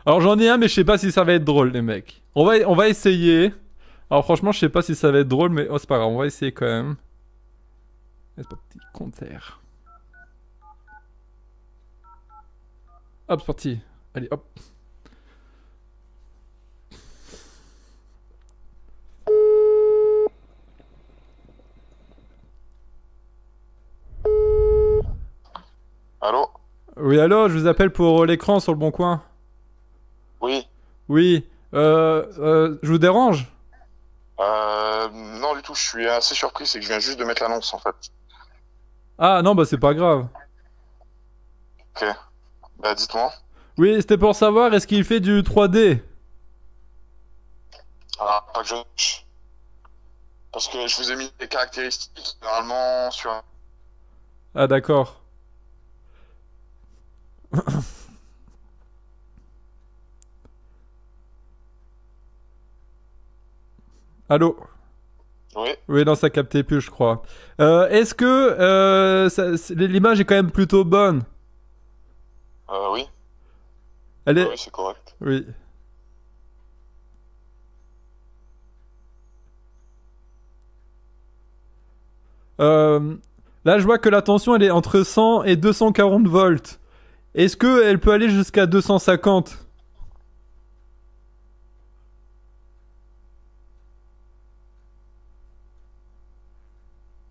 Alors j'en ai un, mais je sais pas si ça va être drôle, les mecs. On va essayer. Alors franchement, je sais pas si ça va être drôle, mais oh, c'est pas grave, on va essayer quand même. C'est pas petit compteur. Hop, c'est parti. Allez, hop. Allô? Oui, allô, je vous appelle pour l'écran sur le Bon Coin. Oui. Oui, je vous dérange? Non du tout, je suis assez surpris, c'est que je viens juste de mettre l'annonce en fait. Ah non, bah c'est pas grave. Ok. Bah dites-moi. Oui, c'était pour savoir, est-ce qu'il fait du 3D? Ah, pas que je... Parce que je vous ai mis des caractéristiques normalement sur... Ah d'accord. Allô? Oui. Oui, non, ça captait plus, je crois. Est-ce que l'image est quand même plutôt bonne? Oui. Elle Oui, est... oui, c'est correct. Oui. Euh, Là, je vois que la tension, elle est entre 100 et 240 volts. Est-ce qu'elle peut aller jusqu'à 250?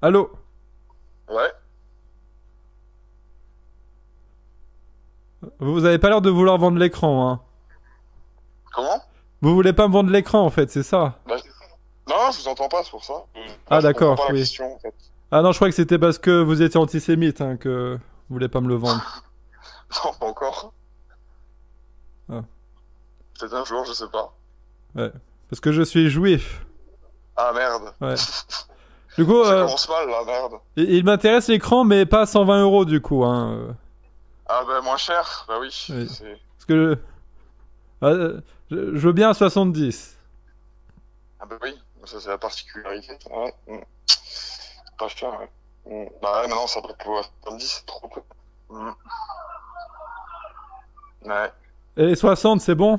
Allô? Ouais. Vous avez pas l'air de vouloir vendre l'écran, hein. Comment? Vous voulez pas me vendre l'écran, en fait, c'est ça? Bah, non, je vous entends pas, c'est pour ça. Ah, Je comprends d'accord, pas la oui. question en fait. Ah non, je crois que c'était parce que vous étiez antisémite, hein, que vous voulez pas me le vendre. Non, pas encore. Ah, Peut-être un jour, je sais pas. ouais. Parce que je suis juif. Ah merde. Ouais. Du coup, Ça commence mal là, merde. il m'intéresse l'écran, mais pas à 120 euros, du coup, hein. Ah bah moins cher, bah oui. Oui. C'est... Parce que je veux bien à 70. Ah bah oui, ça c'est la particularité. Ouais. Pas cher, ouais. Bah ouais, maintenant ça peut pouvoir 70, c'est trop peu. Mm. Ouais. Et 60, c'est bon?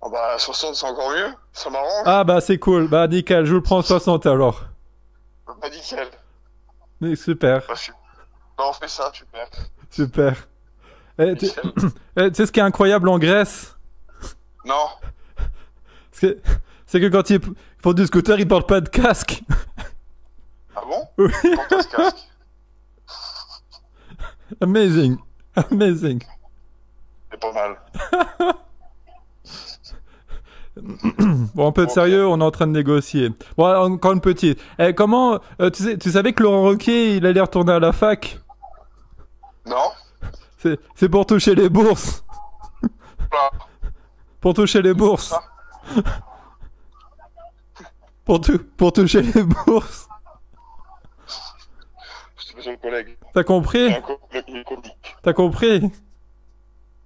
Ah bah 60 c'est encore mieux, ça m'arrange. Ah bah c'est cool, bah nickel, je vous le prends 60 alors. Bah nickel. Mais super, Bah, bah on fait ça, super. super. Eh, tu Nickel. tu sais ce qui est incroyable en Grèce? Non. C'est c'est que quand ils font du scooter, ils portent pas de casque. Ah bon? Oui, Porte pas ce casque. amazing, amazing. C'est pas mal. Bon, un peu de Ok. sérieux, on est en train de négocier. Bon, alors, encore une petite. Eh, comment, tu savais que Laurent Ruquier, il allait retourner à la fac? Non? C'est pour toucher les bourses. Là. Pour toucher les bourses. Ça? Pour toucher les bourses. J'ai un collègue. T'as compris? Il est comique. T'as compris?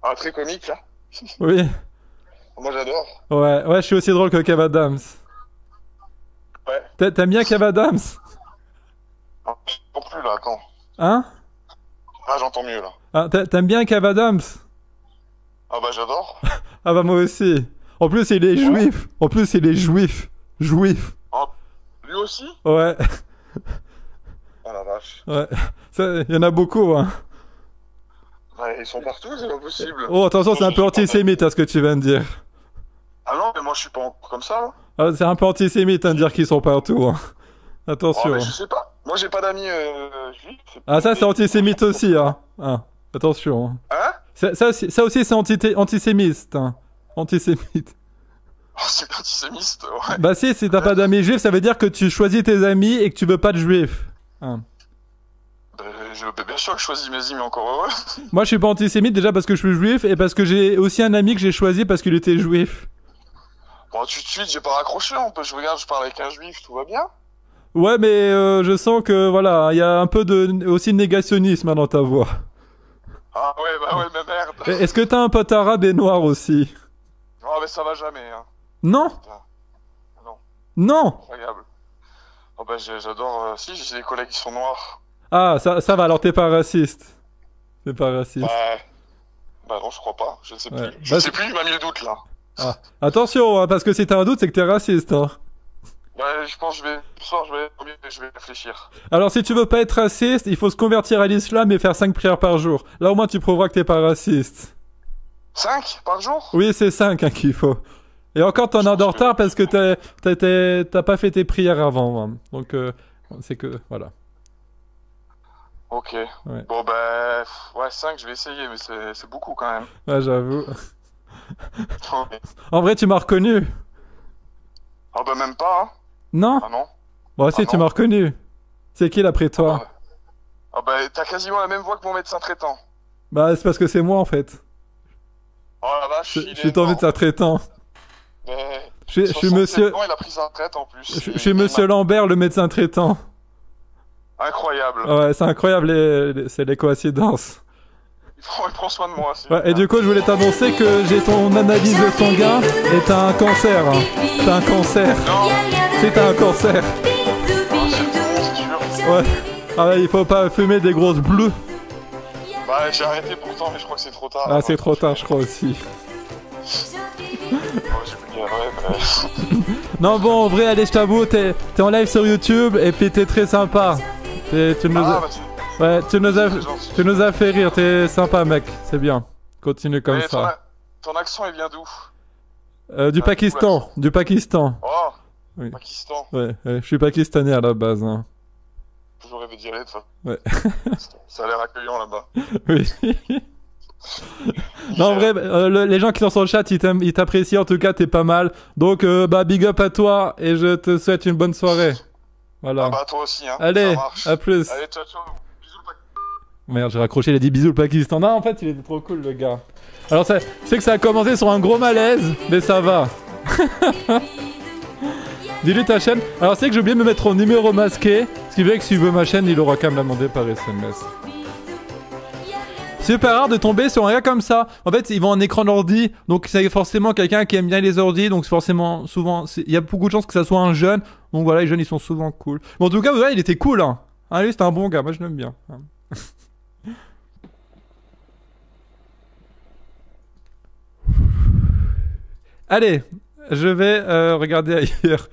Ah, très comique là. Oui. Moi j'adore. Ouais, ouais, je suis aussi drôle que Kev Adams. Ouais. T'aimes bien Kev Adams? Ah, j'entends plus là, attends. Hein? Ah, j'entends mieux là. Ah, t'aimes bien Kev Adams? Ah bah j'adore. Ah bah moi aussi. En plus, il est Ouais. juif. En plus, il est juif. Juif. Ah, lui aussi? Ouais, Ah la vache. ouais. Il y en a beaucoup, hein. Ouais, ils sont partout, c'est pas possible. Oh, attention, c'est un peu antisémite à ce que tu viens de dire. Ah non, mais moi je suis pas comme ça là. Ah, c'est un peu antisémite hein, de dire qu'ils sont partout. Hein. Ah, Attention. mais je sais pas. Moi j'ai pas d'amis juifs. Ah, ça, c'est antisémite aussi. Hein. Ah, attention. Hein? Ça aussi, c'est antisémite. Hein. Antisémite. Oh, c'est antisémiste, ouais. Bah si t'as pas d'amis juifs, ça veut dire que tu choisis tes amis et que tu veux pas de juifs. Hein. Bien sûr que je choisis mes amis encore heureux. Moi, je suis pas antisémite déjà parce que je suis juif et parce que j'ai aussi un ami que j'ai choisi parce qu'il était juif. Bon, tout de suite, j'ai pas raccroché, je regarde, je parle avec un juif, tout va bien? Ouais, mais je sens que voilà, il y a un peu de aussi de négationnisme hein, dans ta voix. Ah ouais, mais merde. Est-ce que t'as un pote arabe et noir aussi? Oh, mais ça va jamais, hein. Non, Putain. Non, non. incroyable. Oh bah j'adore, si, j'ai des collègues qui sont noirs. Ah, ça va. Alors t'es pas raciste. T'es pas raciste. Ouais. Bah non, je crois pas. Je sais Ouais. plus. Je sais plus, il m'a mis le doute là. Ah. Attention, hein, parce que si t'as un doute, c'est que t'es raciste. Hein. Bah, je pense que ce soir, je vais réfléchir. Alors, si tu veux pas être raciste, il faut se convertir à l'islam et faire 5 prières par jour. Là, au moins, tu prouveras que t'es pas raciste. 5 par jour? Oui, c'est 5 hein, qu'il faut. Et encore, t'en as de retard parce que t'as pas fait tes prières avant. Hein. Donc, c'est que, voilà. Ok. Ouais. Bon, bah, ouais, 5, je vais essayer, mais c'est beaucoup quand même. Ouais, j'avoue. Ouais. En vrai, tu m'as reconnu. Ah bah, même pas, hein. Non? Ah non? Bon, si, Ah tu non? m'as reconnu. C'est qui l'après toi? Ah ah bah, t'as quasiment la même voix que mon médecin traitant. Bah, c'est parce que c'est moi en fait. Oh la vache, Je il suis est ton mort. médecin traitant. Mais Je suis 67 monsieur. ans, il a pris sa retraite en plus. Je suis monsieur Lambert, le médecin traitant. Incroyable. Ouais, c'est incroyable, c'est les coïncidences. Il prend soin de moi. C'est Ouais, et génial. du coup, je voulais t'annoncer que j'ai ton analyse de sanguin et t'as un cancer. Hein. T'as un cancer. Non, T'as un cancer. c'est sûr. Ouais. Ah ouais, il faut pas fumer des grosses bleues. Bah, j'ai arrêté pourtant, mais je crois que c'est trop tard. Ah, c'est trop tard, je crois aussi. Ouais, j'ai oublié, ouais, bah... Non, bon, en vrai, allez, je t'avoue, t'es en live sur YouTube et puis t'es très sympa. Tu nous Ah, as... bah, Ouais, tu gentil. nous as fait rire, t'es sympa, mec. C'est bien. Continue comme Mais ça. ton accent, il vient d'où? Du Pakistan. Du Pakistan. Oh, Oui. Pakistan. Ouais, je suis pakistanais à la base. Hein. Toujours rêvé d'y aller, de toute façon. Ouais. Ça a l'air accueillant là-bas. Oui. Non, en vrai, les gens qui sont sur le chat, ils t'apprécient. En tout cas, t'es pas mal. Donc, bah, big up à toi et je te souhaite une bonne soirée. Voilà. Ah bah, toi aussi, hein. Allez, Ça marche. à plus. Allez, ciao, ciao. Bisous, le Pakistan. Merde, j'ai raccroché, il a dit bisous le Pakistan. Non, en fait, il était trop cool, le gars. Alors, c'est que ça a commencé sur un gros malaise, mais ça va. Dis-lui ta chaîne. Alors, c'est que j'ai oublié de me mettre en numéro masqué. Ce qui veut que s'il veut ma chaîne, il aura qu'à me la demander par SMS. C'est super rare de tomber sur un gars comme ça. En fait, ils vont en écran d'ordi, donc c'est forcément quelqu'un qui aime bien les ordis, donc c'est forcément souvent, il y a beaucoup de chances que ça soit un jeune. Donc voilà, les jeunes ils sont souvent cool. Mais en tout cas, voilà, il était cool. Hein. Ah, lui, c'était un bon gars. Moi, je l'aime bien. Allez, je vais regarder ailleurs.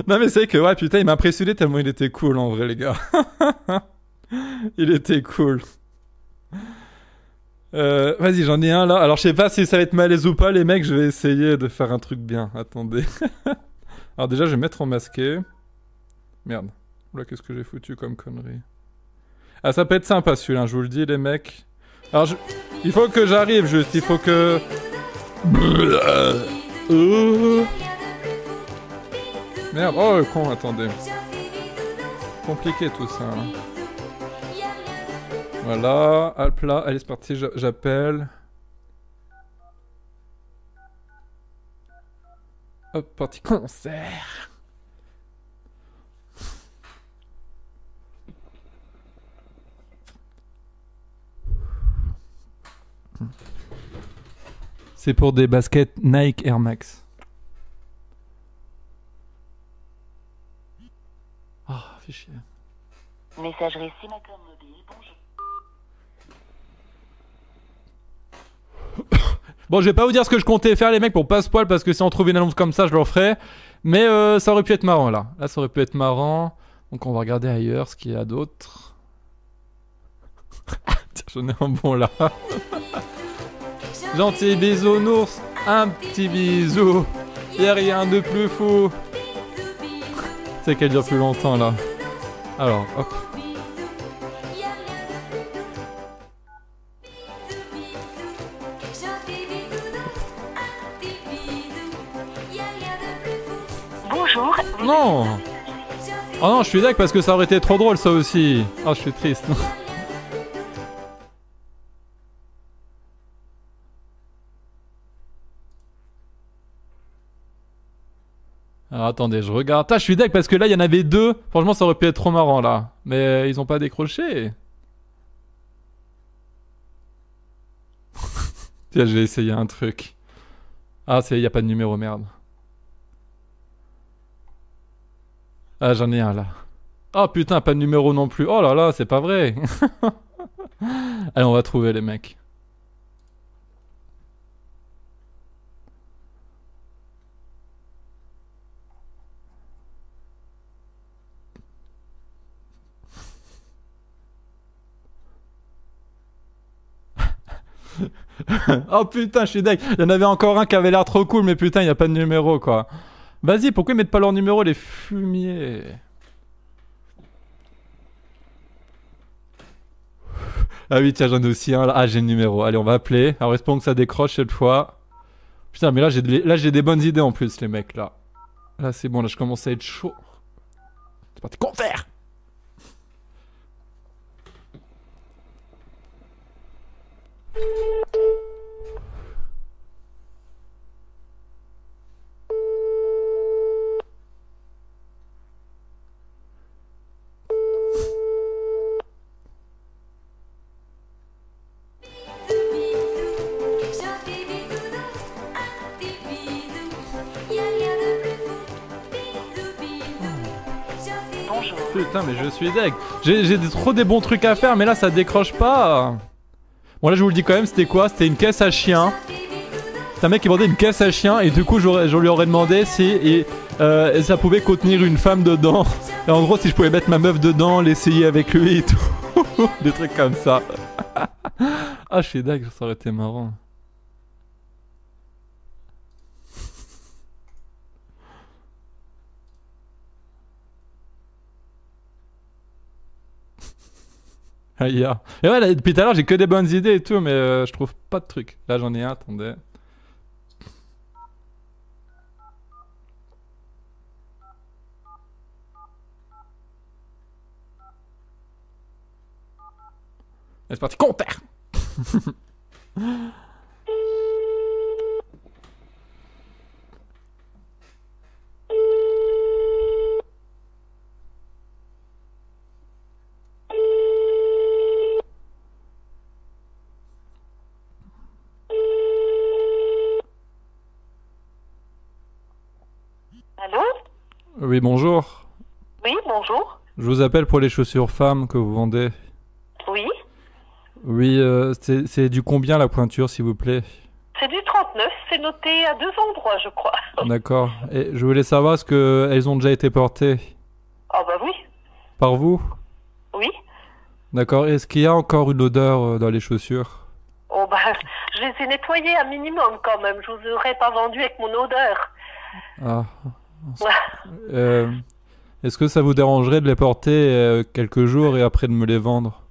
Non mais c'est que ouais putain il m'a impressionné tellement il était cool en vrai les gars. Il était cool. Vas-y j'en ai un là. Alors je sais pas si ça va être malaise ou pas les mecs, je vais essayer de faire un truc bien. Attendez. Alors déjà je vais mettre en masqué. Merde. Oula qu'est-ce que j'ai foutu comme connerie. Ah ça peut être sympa celui-là, je vous le dis les mecs. Alors il faut que j'arrive juste, il faut que... Merde, oh le con, attendez. Compliqué tout ça. Hein. Voilà, hop là, allez c'est parti, j'appelle. Hop, parti concert. C'est pour des baskets Nike Air Max. Ah, fais chier. Messagerie Simacom Mobile, bonjour. Bon, je vais pas vous dire ce que je comptais faire, les mecs, pour pas spoil, parce que si on trouve une annonce comme ça, je le referai. Mais ça aurait pu être marrant, là. Là, ça aurait pu être marrant. Donc, on va regarder ailleurs ce qu'il y a d'autre. Tiens, j'en ai un bon là. Gentil bisounours, un petit bisou. Y'a rien de plus fou. C'est qu'elle dure plus longtemps, là. Alors, hop. Bonjour. Non. Oh non, je suis d'accord parce que ça aurait été trop drôle ça aussi. Ah, je suis triste. Alors attendez, je regarde. Ah, je suis d'accord parce que là, il y en avait deux. Franchement, ça aurait pu être trop marrant là. Mais ils ont pas décroché. Tiens, j'ai essayé un truc. Ah, il y a pas de numéro, merde. Ah, j'en ai un là. Oh putain, pas de numéro non plus. Oh là là, c'est pas vrai. Allez, on va trouver les mecs. Oh putain, je suis deg. Il y en avait encore un qui avait l'air trop cool, mais putain, il n'y a pas de numéro, quoi. Vas-y, pourquoi ils mettent pas leur numéro, les fumiers? Ah oui, tiens, j'en ai aussi un. Ah, j'ai le numéro. Allez, on va appeler. Alors, espérons que ça décroche cette fois. Putain, mais là, j'ai des bonnes idées en plus, les mecs, là. Là, c'est bon, là, je commence à être chaud. C'est parti, confère! Bonjour. Putain, mais je suis deg. J'ai trop des bons trucs à faire, mais là, ça décroche pas. Bon, là, je vous le dis quand même, c'était quoi? C'était une caisse à chien. C'est un mec qui vendait une caisse à chien, et du coup, je lui aurais demandé si ça pouvait contenir une femme dedans. Et en gros, si je pouvais mettre ma meuf dedans, l'essayer avec lui et tout. Des trucs comme ça. Ah, je suis deg, ça aurait été marrant. Aïe, ah. Et ouais, là, depuis tout à l'heure, j'ai que des bonnes idées et tout, mais je trouve pas de trucs. Là, j'en ai un, attendez. C'est parti, compère. Allô? Oui, bonjour. Oui, bonjour. Je vous appelle pour les chaussures femmes que vous vendez. Oui. Oui, c'est du combien la pointure, s'il vous plaît? C'est du 39, c'est noté à 2 endroits, je crois. D'accord. Et je voulais savoir, est-ce qu'elles ont déjà été portées Ah bah oui. par vous? Oui. D'accord. Est-ce qu'il y a encore une odeur dans les chaussures? Oh bah, je les ai nettoyés un minimum quand même. Je vous aurais pas vendu avec mon odeur. Ah. Est-ce que ça vous dérangerait de les porter quelques jours et après de me les vendre?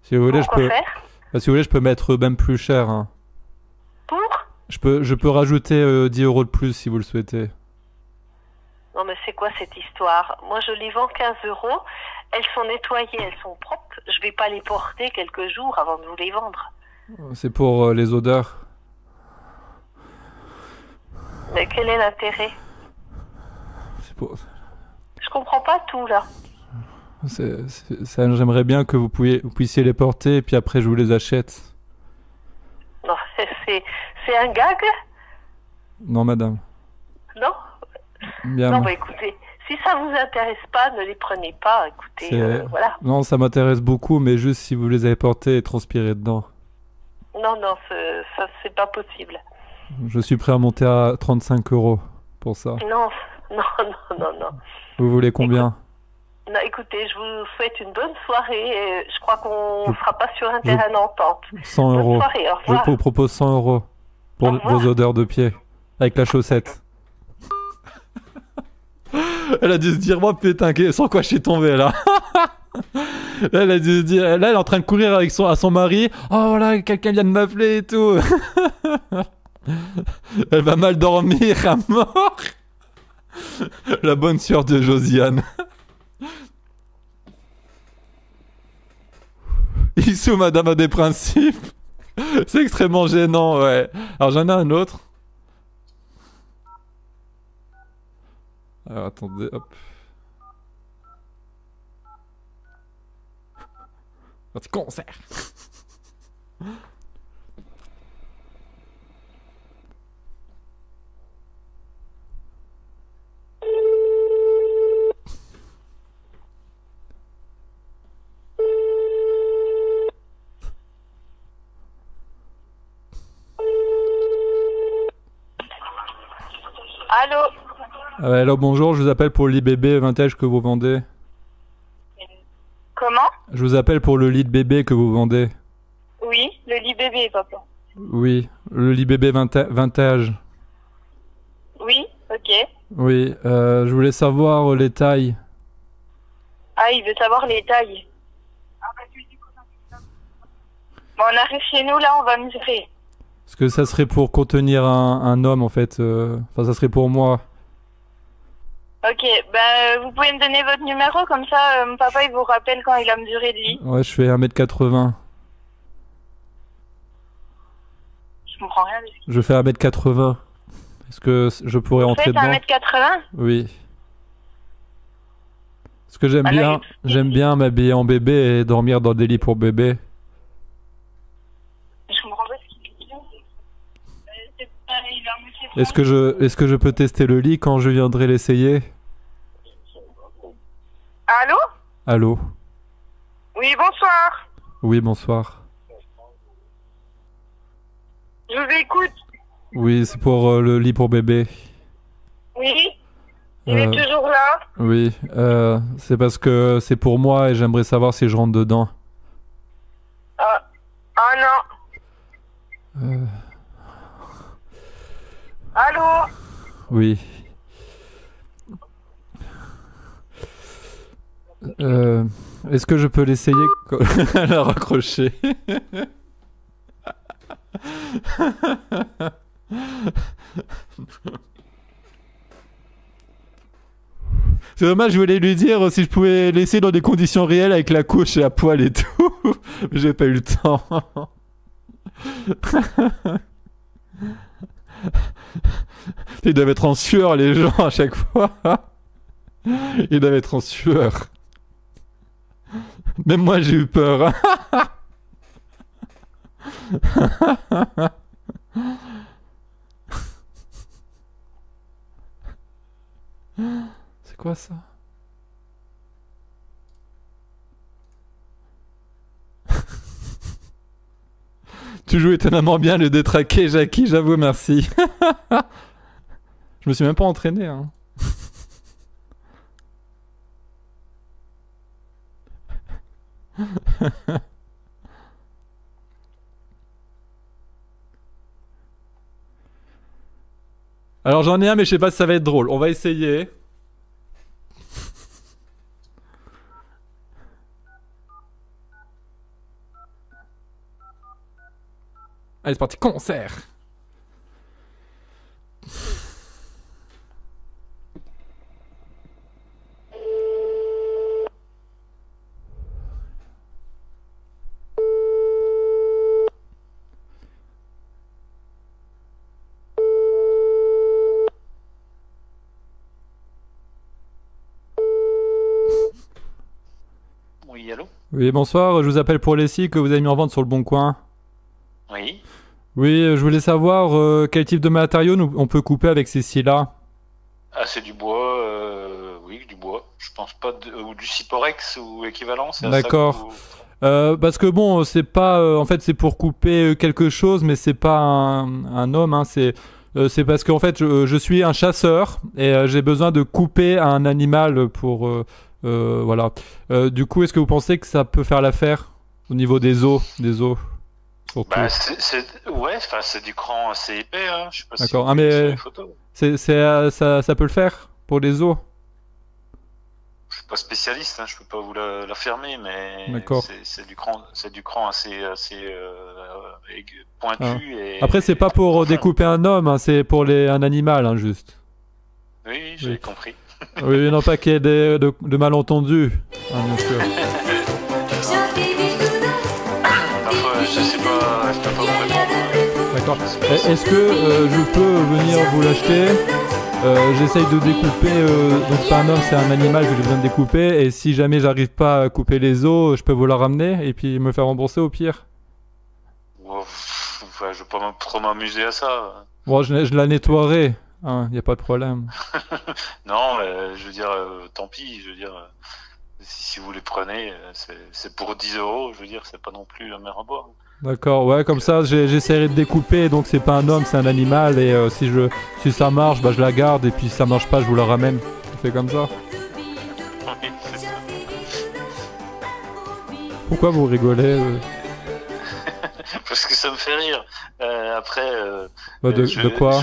Si vous voulez, Pourquoi faire? si vous voulez, je peux mettre même plus cher, hein. Pour? Je peux rajouter 10 euros de plus si vous le souhaitez. Non mais c'est quoi cette histoire? Moi je les vends 15 euros. Elles sont nettoyées, elles sont propres. Je vais pas les porter quelques jours avant de vous les vendre. C'est pour les odeurs. Mais quel est l'intérêt? C'est pour... Je comprends pas tout là. J'aimerais bien que vous puissiez les porter et puis après je vous les achète. Non, c'est un gag? Non, madame. Non? Bien. Non, bah écoutez, si ça vous intéresse pas, ne les prenez pas. Écoutez, voilà. Non, ça m'intéresse beaucoup, mais juste si vous les avez portés et transpirés dedans. Non, non, ça c'est pas possible. Je suis prêt à monter à 35 euros pour ça. Non, non, non, non, non. Vous voulez combien? Non, écoutez, je vous souhaite une bonne soirée. Et je crois qu'on ne sera pas sur un terrain d'entente. 100 euros. Bonne soirée, au Je revoir. vous propose 100 euros pour Au revoir. vos odeurs de pied. Avec la chaussette. Elle a dû se dire, moi putain, sans quoi je suis tombé là. Elle a dû se dire, là elle est en train de courir avec à son mari. Oh voilà, quelqu'un vient de m'appeler et tout. Elle va mal dormir à mort. La bonne sœur de Josiane. Issou, madame a des principes. C'est extrêmement gênant, ouais. Alors j'en ai un autre. Alors attendez, hop. Petit concert. Alors bonjour, je vous appelle pour le lit bébé vintage que vous vendez. Comment? Je vous appelle pour le lit de bébé que vous vendez. Oui, le lit bébé, papa. Oui, le lit bébé vintage. Oui, ok. Oui, je voulais savoir les tailles. Ah, il veut savoir les tailles. Bon, on arrive chez nous, là, on va mesurer. Parce que ça serait pour contenir un homme en fait. Enfin, ça serait pour moi. Ok, ben, vous pouvez me donner votre numéro, comme ça, mon papa, il vous rappelle quand il a mesuré le lit. Ouais, je fais 1m80. Je comprends rien de ce qu'il Je fais 1m80. Est-ce que je pourrais Vous entrer faites dedans? 1m80? Oui. Parce que j'aime Ah non, j'aime bien m'habiller en bébé et dormir dans des lits pour bébé. Je comprends pas ce qu'il dit. Il a un monsieur Est-ce que je peux tester le lit quand je viendrai l'essayer? Allô? Allô? Oui, bonsoir. Oui, bonsoir. Je vous écoute. Oui, c'est pour le lit pour bébé. Oui? Il est toujours là? Oui, c'est parce que c'est pour moi et j'aimerais savoir si je rentre dedans. Ah non. Allô? Oui. Est-ce que je peux l'essayer? Elle a raccroché. C'est dommage, je voulais lui dire si je pouvais l'essayer dans des conditions réelles avec la couche et à poil et tout. Mais j'ai pas eu le temps. Ils doivent être en sueur, les gens, à chaque fois. Ils doivent être en sueur. Même moi, j'ai eu peur. C'est quoi ça? Tu joues étonnamment bien le détraqué, Jackie, j'avoue, merci. Je me suis même pas entraîné, hein. Alors j'en ai un, mais je sais pas si ça va être drôle. On va essayer. Allez, c'est parti, concert. Oui, allô? Oui, bonsoir, je vous appelle pour les scies que vous avez mis en vente sur le Bon Coin. Oui. Oui, je voulais savoir quel type de matériaux on peut couper avec ces scies-là. Ah, c'est du bois, oui, du bois. Je pense pas ou du Cyporex ou équivalent, c'est à ça que D'accord. Parce que bon, c'est pas, en fait, c'est pour couper quelque chose, mais c'est pas un homme, hein, c'est parce qu'en fait, je suis un chasseur et j'ai besoin de couper un animal pour, voilà. Du coup, est-ce que vous pensez que ça peut faire l'affaire au niveau des os, surtout? Bah, ouais, enfin, c'est du cran assez épais, hein. Je sais pas si D'accord. vous Ah, voyez sur mais les photos. ça peut le faire pour les os? Je suis pas spécialiste, hein, je peux pas vous la fermer, mais D'accord. c'est du cran assez pointu et. Après, c'est pas pour enfin, découper un homme, hein, c'est pour un animal, hein, juste. Oui, j'ai compris. Oui, non pas qu'il y ait de malentendus, hein, bien sûr. Parfois, je sais pas, je peux pas vous répondre. D'accord. Est-ce que je peux venir vous l'acheter? J'essaye de découper, donc c'est pas un homme, c'est un animal que j'ai besoin de découper, et si jamais j'arrive pas à couper les os, je peux vous la ramener et puis me faire rembourser au pire. Enfin, je vais pas trop m'amuser à ça. Bon, je la nettoierai, hein, y a pas de problème. Non, je veux dire, tant pis, je veux dire, si vous les prenez, c'est pour 10 euros, je veux dire, c'est pas non plus la mer à boire. D'accord, ouais, comme ça j'essaierai de découper, donc c'est pas un homme, c'est un animal, et si ça marche, bah je la garde, et puis si ça marche pas, je vous la ramène. On fait comme ça. Oui, c'est ça. Pourquoi vous rigolez Parce que ça me fait rire. Après, Bah, de quoi?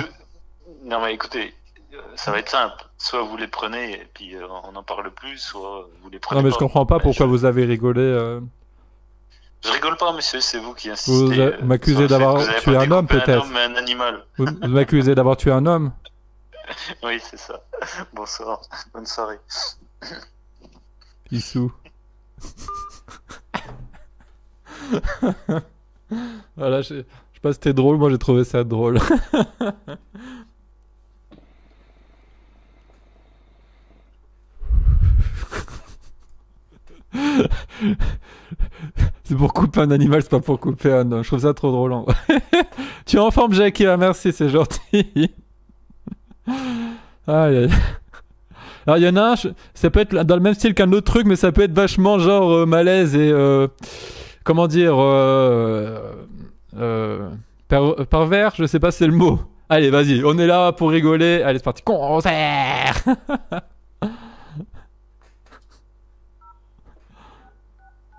Non mais écoutez, ça va être simple. Soit vous les prenez et puis on n'en parle plus, soit vous les prenez Non mais pas. je comprends pas pourquoi vous avez rigolé. Je rigole pas, monsieur, c'est vous qui Vous insistez. m'accusez sur le fait que d'avoir vous avez tué pas un homme, découpé peut-être. un homme, mais un animal. Vous m'accusez d'avoir tué un homme? Oui, c'est ça. Bonsoir, bonne soirée. Issou. Voilà, je sais pas si c'était drôle, moi j'ai trouvé ça drôle. C'est pour couper un animal, c'est pas pour couper un homme. Je trouve ça trop drôle. En vrai. Tu es en forme, Jackie? Ah, merci, c'est gentil. Aïe, aïe. Alors, il y en a un, ça peut être dans le même style qu'un autre truc, mais ça peut être vachement genre malaise et. Comment dire. Pervers, je sais pas si c'est le mot. Allez, vas-y, on est là pour rigoler. Allez, c'est parti. Concert.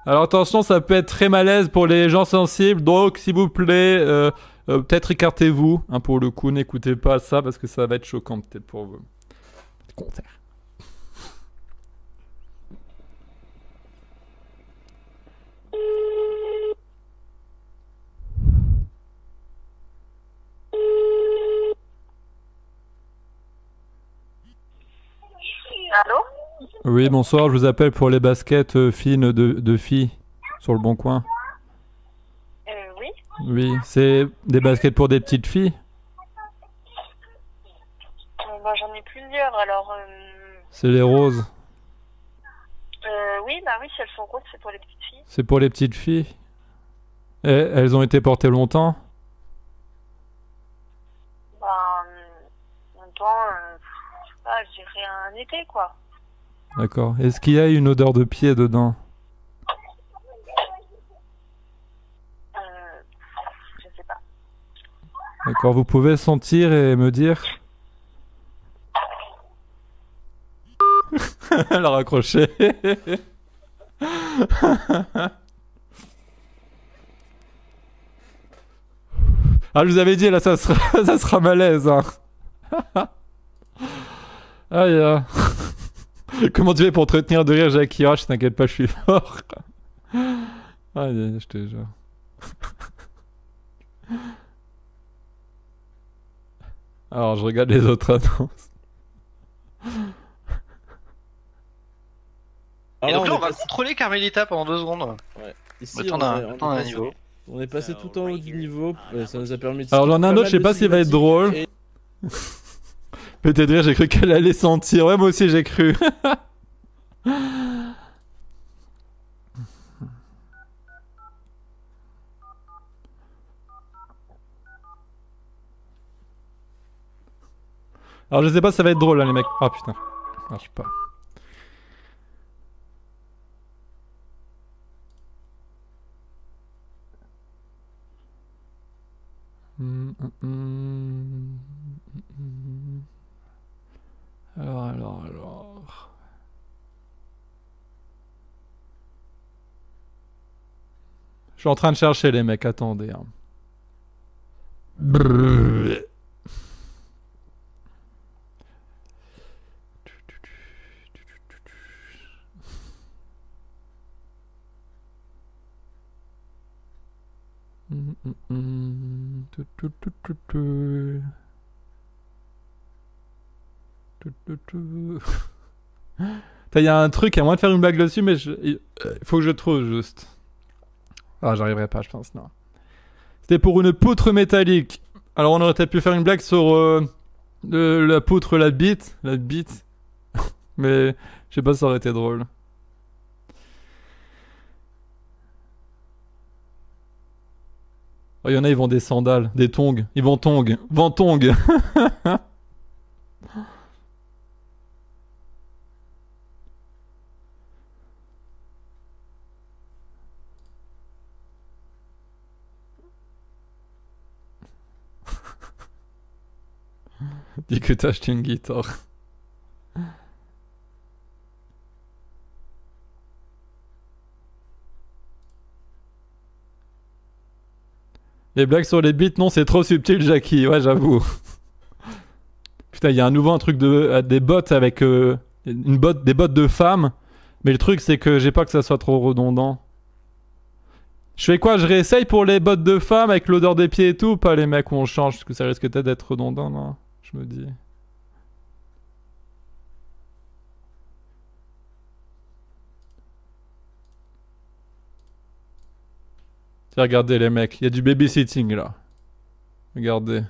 Alors attention, ça peut être très malaise pour les gens sensibles, donc s'il vous plaît, peut-être écartez-vous. Hein, pour le coup, n'écoutez pas ça parce que ça va être choquant peut-être pour vous. Concert. Allô? Oui, bonsoir, je vous appelle pour les baskets fines de filles sur le Bon Coin. Oui. Oui, c'est des baskets pour des petites filles. Bon, j'en ai plusieurs, alors... C'est les roses. oui, bah oui, si elles sont roses, c'est pour les petites filles. C'est pour les petites filles. Et elles ont été portées longtemps. Ben, longtemps, je sais pas, je dirais un été, quoi. D'accord. Est-ce qu'il y a une odeur de pied dedans? Je sais pas. D'accord, vous pouvez sentir et me dire? Elle a raccroché. Ah, je vous avais dit, là, ça sera malaise. Hein. Aïe. Comment tu fais pour te retenir de rire, Jackie? Ah, je t'inquiète pas, je suis fort. Aïe, je te jure. Alors, je regarde les autres annonces. Et Alors donc là, là, on va contrôler Carmelita pendant 2 secondes. Ouais. Ici, Ouais, t'en as un niveau. On est passé tout en haut du niveau, ça nous a permis de... Alors, j'en ai un autre, je sais pas s'il va être drôle. Et- Peut-être rire, j'ai cru qu'elle allait sentir. Ouais, moi aussi, j'ai cru. Alors, je sais pas si ça va être drôle, hein, les mecs. Ah, putain. Ça marche pas. Alors. Je suis en train de chercher les mecs, attendez. Hein. Brrr. Il y a un truc, à moins de faire une blague dessus, mais il faut que je trouve juste. Ah, j'arriverai pas, je pense, non. C'était pour une poutre métallique. Alors, on aurait peut-être pu faire une blague sur la poutre, la bite. Mais je sais pas si ça aurait été drôle. Oh, il y en a, ils vendent des sandales, des tongs. Ils vendent tongs. Vendent tongs. Dis que t'as acheté une guitare. Les blagues sur les beats, non, c'est trop subtil, Jackie. Ouais, j'avoue. Putain, il y a un truc de des bots avec des bots de femmes. Mais le truc, c'est que j'ai pas que ça soit trop redondant. Je fais quoi? Je réessaye pour les bottes de femmes avec l'odeur des pieds et tout, ou pas les mecs où on change? Parce que ça risque peut-être d'être redondant, non? Je me dis. Tiens, regardez les mecs, il y a du babysitting là. Regardez.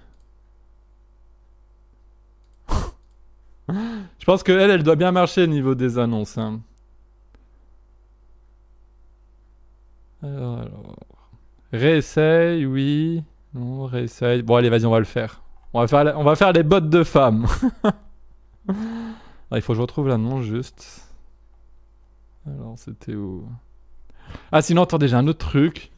Je pense qu'elle, elle doit bien marcher au niveau des annonces. Hein. Alors. Réessaye, oui. Non, réessaye. Bon, allez, vas-y, on va le faire. On va faire les bottes de femmes. Ah, il faut que je retrouve l'annonce juste. Alors, c'était où? Ah, sinon, attendez, j'ai un autre truc.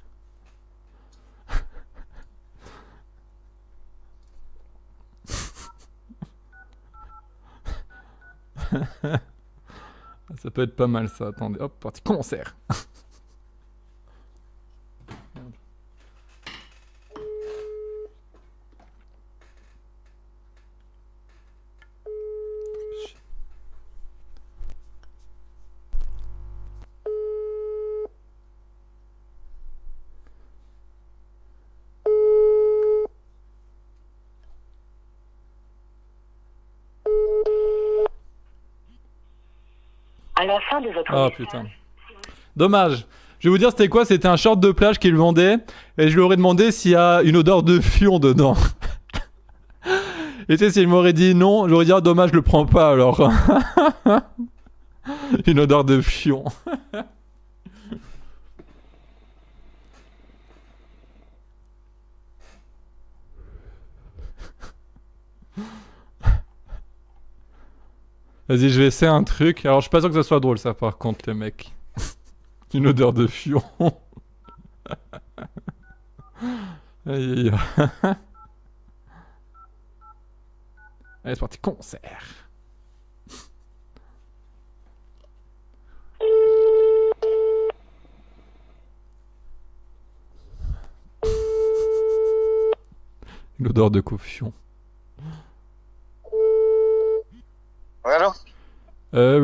Ça peut être pas mal ça, attendez, hop, parti concert. À la fin de votre Oh putain. Dommage. Je vais vous dire c'était quoi, c'était un short de plage qu'il vendait et je lui aurais demandé s'il y a une odeur de fion dedans. Et tu sais, s'il m'aurait dit non, j'aurais dit ah, dommage, je le prends pas alors. Une odeur de fion. Vas-y, je vais essayer un truc. Alors, je suis pas sûr que ça soit drôle, ça, par contre, les mecs. Une odeur de fion. Aïe, aïe, aïe. Allez, c'est parti, concert. Une odeur de fion. Ouais, allô?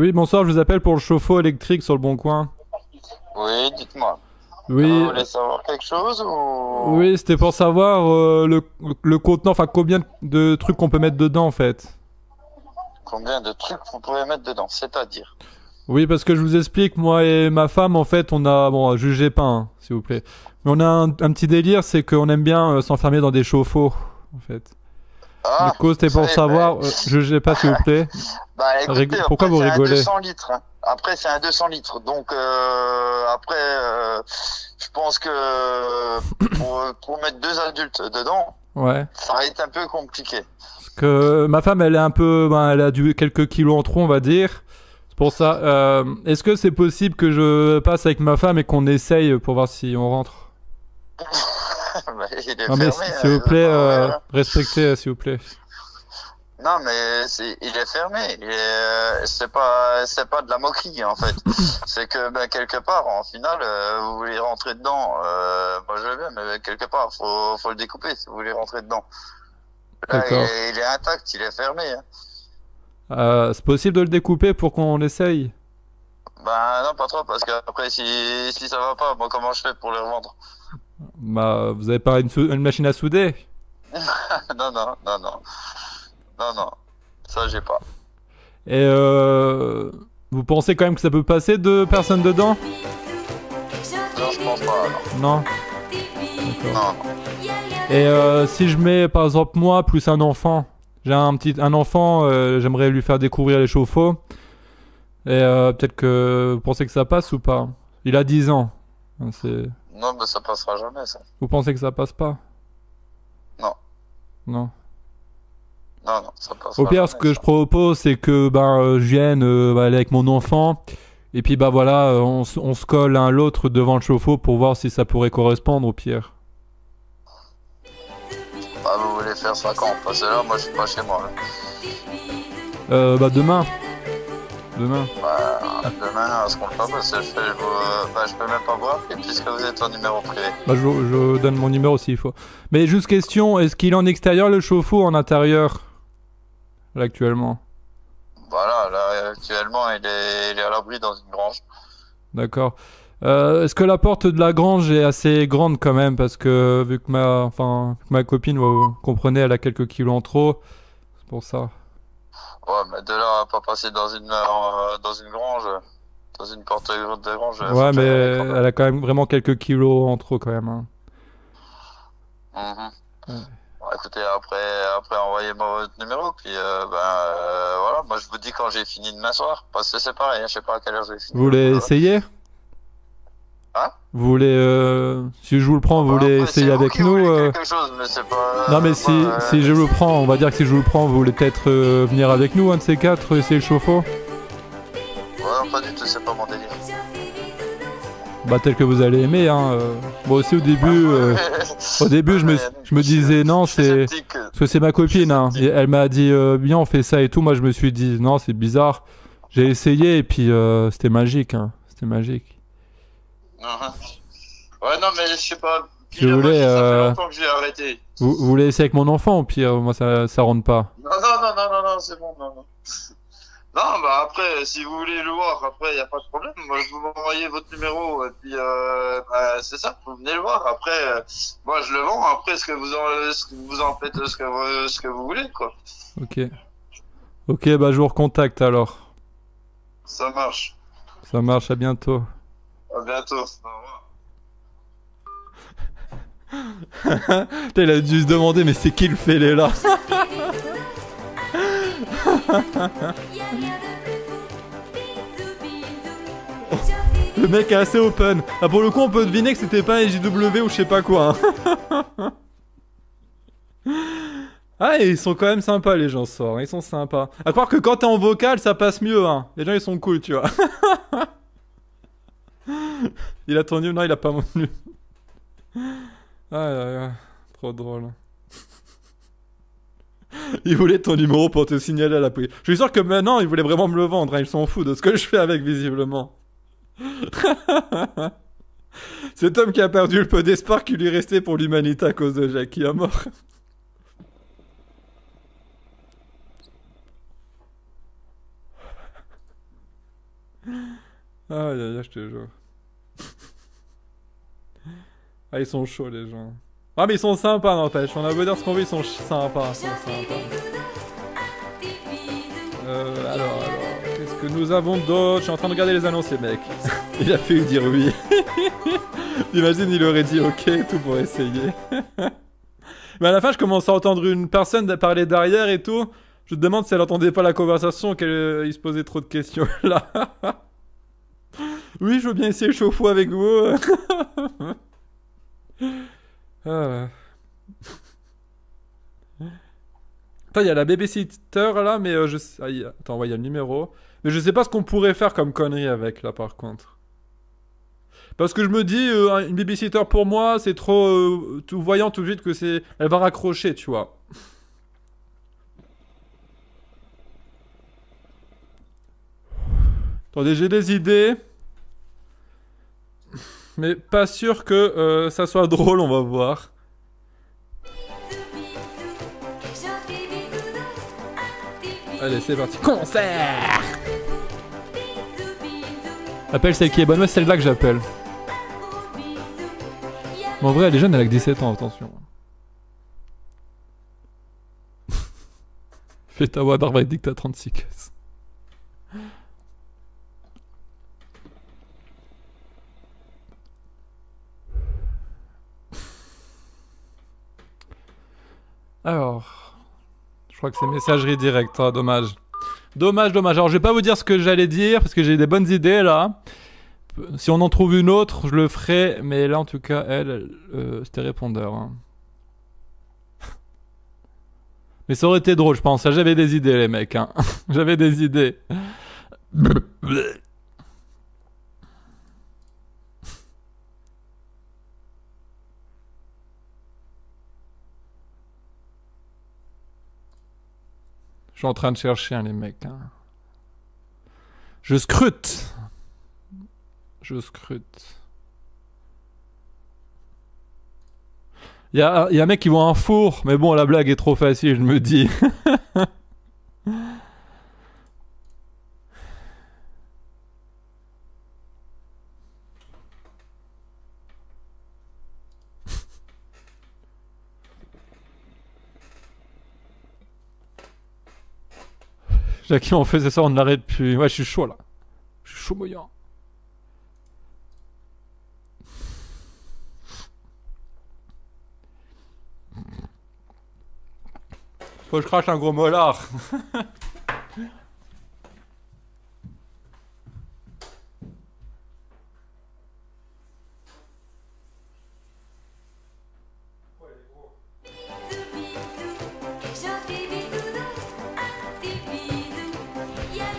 Oui, bonsoir, je vous appelle pour le chauffe-eau électrique sur le Bon Coin. Oui, dites-moi. Oui, Vous voulez savoir quelque chose ou... oui, c'était pour savoir le contenant, enfin combien de trucs qu'on peut mettre dedans en fait. Combien de trucs vous pouvez mettre dedans, c'est-à-dire? Oui, parce que je vous explique, moi et ma femme, en fait, on a... Bon, jugez pas, hein, s'il vous plaît. Mais on a un petit délire, c'est qu'on aime bien s'enfermer dans des chauffe-eau, en fait. Ah, Du coup, c'était pour savez, savoir... jugez pas, s'il vous plaît. Bah écoutez, Pourquoi vous c'est rigolez? un 200 litres. Hein. Après, c'est un 200 litres. Donc, après, je pense que pour mettre 2 adultes dedans, Ouais. ça va être un peu compliqué. Parce que ma femme, elle est un peu... Ben, elle a quelques kilos en trop, on va dire. C'est pour ça. Est-ce que c'est possible que je passe avec ma femme et qu'on essaye pour voir si on rentre? Bah, il est Non mais fermé, s'il vous plaît, voilà. respectez, s'il vous plaît. Non, mais il est fermé. C'est pas de la moquerie en fait. C'est que ben, quelque part, en finale, vous voulez rentrer dedans. Moi je veux bien, mais quelque part, faut le découper si vous voulez rentrer dedans. Là, D'accord. il est intact, il est fermé. Hein. C'est possible de le découper pour qu'on l'essaye? Ben non, pas trop, parce que après si ça va pas, moi comment je fais pour les revendre? Bah, vous avez pas une machine à souder? Non, non, non, non. Non, non. Ça, j'ai pas. Et vous pensez quand même que ça peut passer 2 personnes dedans? Non, je pense pas, Non? non. D'accord. Non, non. Et si je mets par exemple moi plus un enfant, j'ai un enfant, j'aimerais lui faire découvrir les chauffe-eau. Et peut-être que vous pensez que ça passe ou pas? Il a 10 ans. C'est... Non, mais ça passera jamais, ça. Vous pensez que ça passe pas? Non. Non. Non, non, ça passera Au pire, jamais, ce que ça. je propose, c'est que je vienne aller avec mon enfant. Et puis bah voilà, on se colle l'un l'autre devant le chauffe-eau pour voir si ça pourrait correspondre au pire. Bah, vous voulez faire ça quand? Parce que là, moi, je suis pas chez moi. Là. Bah demain. Demain. Bah, demain, à ce compte-là, parce que je peux même pas vous rappeler puisque vous êtes en numéro privé. Bah je donne mon numéro s'il faut. Mais juste question, est-ce qu'il est en extérieur le chauffe-eau ou en intérieur? Là actuellement. Voilà, là, actuellement, il est à l'abri dans une grange. D'accord. Est-ce que la porte de la grange est assez grande quand même? Parce que vu que ma copine, vous comprenez, elle a quelques kilos en trop. C'est pour ça. Ouais, mais de là à pas passer dans une grange, dans une porte de grange. Ouais, mais elle a quand même vraiment quelques kilos en trop quand même. Hein. Ouais. Bon, écoutez, après envoyez-moi votre numéro, puis voilà, moi je vous dis quand j'ai fini demain soir, parce que c'est pareil, hein, je sais pas à quelle heure j'ai fini. Vous voulez essayer? Hein? Vous voulez, si je vous le prends, vous voulez après, essayer c'est vous avec qui nous voulez quelque chose, mais c'est pas, Non mais si je le prends, on va dire que si je vous le prends, vous voulez peut-être venir avec nous, un de ces quatre, essayer le chauffe-eau? Ouais, pas du tout, c'est pas mon délire. Bah tel que vous allez aimer, hein. Moi aussi au début, je me disais non, c'est parce que c'est ma copine, hein. Et elle m'a dit bien on fait ça et tout. Moi je me suis dit non, c'est bizarre. J'ai essayé et puis c'était magique, hein. C'était magique. Ouais, non, mais je sais pas. Si vous voulez, ça fait longtemps que j'ai arrêté. vous voulez essayer avec mon enfant au pire, moi ça rentre pas. Non, c'est bon, non. Non, bah après, si vous voulez le voir, après, y a pas de problème. Moi, vous m'envoyez votre numéro, et puis, c'est ça, vous venez le voir. Après, moi, je le vends. Après, ce que vous en faites, ce que vous voulez, quoi. Ok. Ok, bah je vous recontacte alors. Ça marche. Ça marche, à bientôt. À bientôt. Au revoir. Il a dû se demander, mais c'est qui le fêlé là? Le mec est assez open. Ah, pour le coup, on peut deviner que c'était pas un JW ou je sais pas quoi. Hein. Ah, et ils sont quand même sympas les gens ce soir. Ils sont sympas. À croire que quand t'es en vocal, ça passe mieux. Hein. Les gens ils sont cool, tu vois. Il a ton numéro? Non, il a pas mon numéro. Ah, trop drôle. Il voulait ton numéro pour te signaler à la police. Je suis sûr que maintenant, il voulait vraiment me le vendre. Hein. Ils s'en foutent de ce que je fais avec, visiblement. Cet homme qui a perdu le peu d'espoir qui lui restait pour l'humanité à cause de Jackie à mort. Aïe aïe aïe, je te jure. Ah, ils sont chauds les gens. Ah, mais ils sont sympas, n'empêche. On a beau dire ce qu'on veut, ils sont sympas. Alors, qu'est-ce que nous avons d'autre? Je suis en train de regarder les annonces, les mecs. Il a fait dire oui. Imagine, il aurait dit ok et tout pour essayer. Mais à la fin, je commence à entendre une personne parler derrière et tout. Je te demande si elle entendait pas la conversation, qu'il se posait trop de questions là. Oui, je veux bien essayer le chauffe-eau avec vous. Ah. Attends, il y a la babysitter là, mais attends, ouais, il y a le numéro. Mais je sais pas ce qu'on pourrait faire comme connerie avec là par contre. Parce que je me dis, une babysitter pour moi, c'est trop tout voyant tout de suite que c'est. Elle va raccrocher, tu vois. Attendez, j'ai des idées. Mais pas sûr que ça soit drôle, on va voir. Allez, c'est parti. Concert! Appelle celle qui est bonne, moi c'est celle-là que j'appelle. Mais en vrai, elle est jeune, elle a que 17 ans, attention. Fais ta voix d'arbre et dis que t'as 36 caisses. Alors, je crois que c'est messagerie directe, hein, dommage. Dommage. Alors, je vais pas vous dire ce que j'allais dire parce que j'ai des bonnes idées là. Si on en trouve une autre, je le ferai. Mais là, en tout cas, c'était répondeur. Hein. Mais ça aurait été drôle, je pense. J'avais des idées, les mecs. Hein. J'avais des idées. Je suis en train de chercher hein, les mecs. Hein. Je scrute. Je scrute. Il y a un mec qui voit un four, mais bon, la blague est trop facile, je me dis. Jackie, on faisait ça, on ne l'arrête plus. Ouais, je suis chaud là. Je suis chaud mouillant. Faut que je crache un gros molar.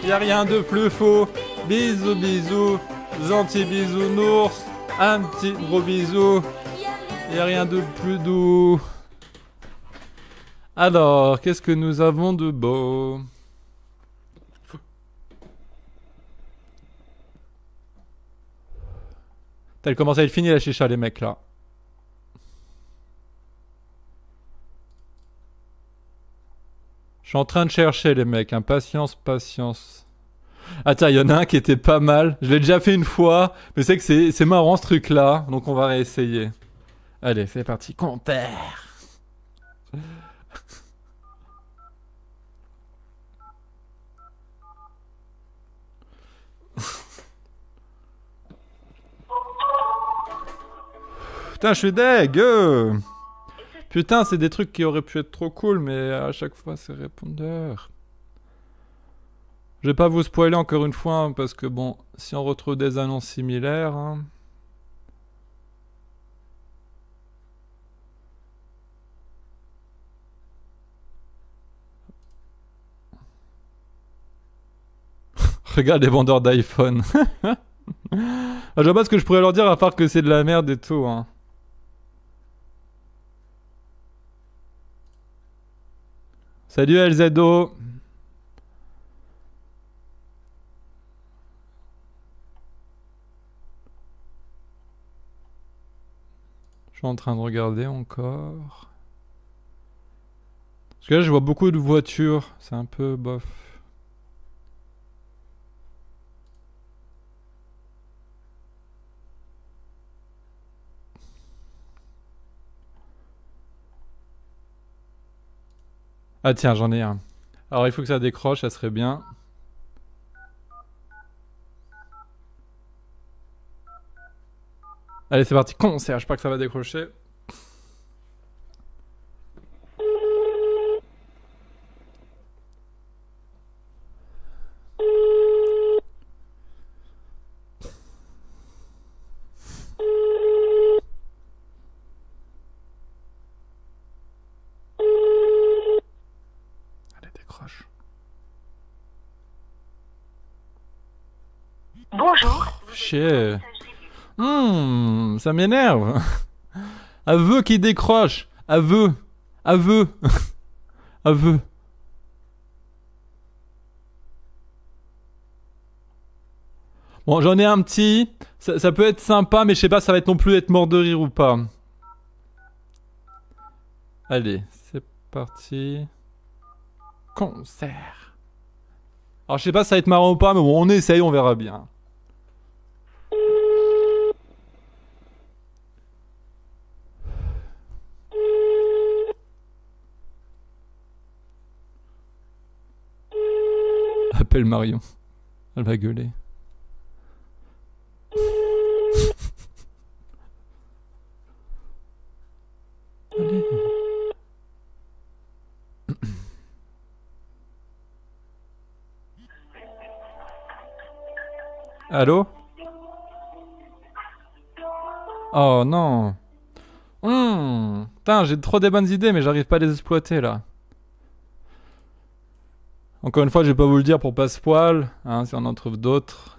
Y'a rien de plus faux. Bisous, bisous. Gentil bisounours. Un petit gros bisou. Y'a rien de plus doux. Alors, qu'est-ce que nous avons de beau? T'as commencé à être fini la chicha, les mecs, là. Je suis en train de chercher, les mecs. Hein. Patience, patience. Attends, il y en a un qui était pas mal. Je l'ai déjà fait une fois, mais c'est que c'est marrant, ce truc-là. Donc, on va réessayer. Allez, c'est parti. Compère. Putain, je suis deg. Putain, c'est des trucs qui auraient pu être trop cool, mais à chaque fois, c'est répondeur. Je vais pas vous spoiler encore une fois, hein, parce que bon, si on retrouve des annonces similaires... Hein... Regarde les vendeurs d'iPhone. Je vois pas ce que je pourrais leur dire à part que c'est de la merde et tout. Hein. Salut LZO. Je suis en train de regarder encore. Parce que là je vois beaucoup de voitures. C'est un peu bof. Ah tiens, j'en ai un. Alors il faut que ça décroche, ça serait bien. Allez, c'est parti. Concert, je sais pas que ça va décrocher. Allez, décroche. Bonjour. Chier. Ça m'énerve. Aveu qui décroche. Aveu. Aveu. Aveu. Bon, j'en ai un petit. Ça peut être sympa, mais je sais pas, ça va être non plus être mort de rire ou pas. Allez, c'est parti. Concert. Alors, je sais pas si ça va être marrant ou pas, mais bon, on essaye, on verra bien. Appelle Marion. Elle va gueuler. Allez. Allô? Oh non. Putain, j'ai trop des bonnes idées, mais j'arrive pas à les exploiter là. Encore une fois, je vais pas vous le dire pour pas spoil, hein, si on en trouve d'autres.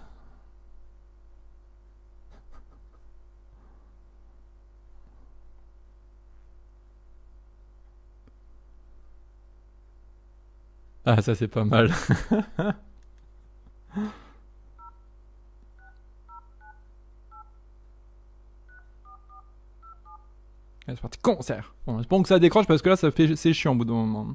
Ah, ça c'est pas mal. Allez, c'est parti, concert. Bon, espérons que ça décroche parce que là, c'est chiant au bout d'un moment.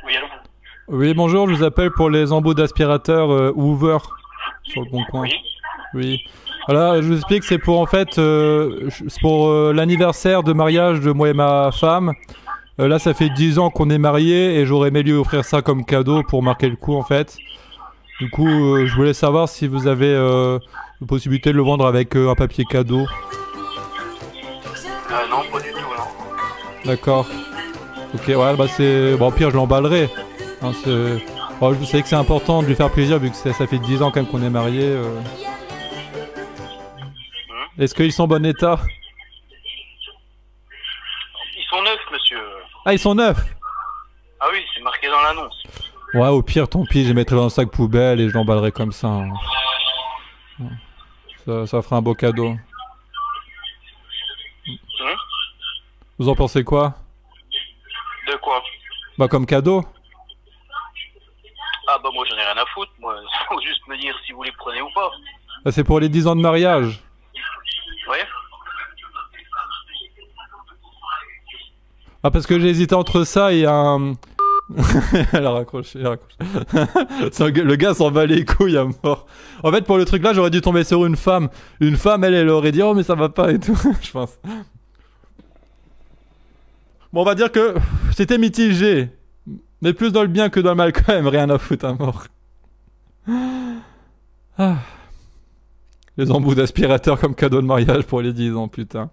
Oui, allô. Oui, bonjour, je vous appelle pour les embouts d'aspirateur Hoover sur le bon coin. Oui. Oui. Voilà, je vous explique, c'est pour en fait, c'est pour l'anniversaire de mariage de moi et ma femme. Là, ça fait 10 ans qu'on est mariés et j'aurais aimé lui offrir ça comme cadeau pour marquer le coup en fait. Du coup, je voulais savoir si vous avez la possibilité de le vendre avec un papier cadeau. Non, pas du tout, non. D'accord. Ok, ouais, bah c'est... Bon, au pire, je l'emballerai. Hein, bon, je sais que c'est important de lui faire plaisir vu que ça fait 10 ans quand même qu'on est mariés. Est-ce qu'ils sont en bon état? Ils sont neufs, monsieur. Ah, ils sont neufs? Ah oui, c'est marqué dans l'annonce. Ouais, au pire, tant pis, je les mettrai dans le sac poubelle et je l'emballerai comme ça. Hein. Ça fera un beau cadeau. Vous en pensez quoi? De quoi? Bah, comme cadeau. Ah bah moi j'en ai rien à foutre, moi. Faut juste me dire si vous les prenez ou pas. Bah, c'est pour les 10 ans de mariage. Ouais. Ah, parce que j'ai hésité entre ça et un... Elle a raccroché, Le gars s'en bat les couilles à mort. En fait, pour le truc là, j'aurais dû tomber sur une femme. Une femme, elle aurait dit « Oh, mais ça va pas et tout. » Je pense. Bon, on va dire que c'était mitigé. Mais plus dans le bien que dans le mal quand même. Rien à foutre à mort. Ah. Les embouts d'aspirateur comme cadeau de mariage pour les 10 ans, putain.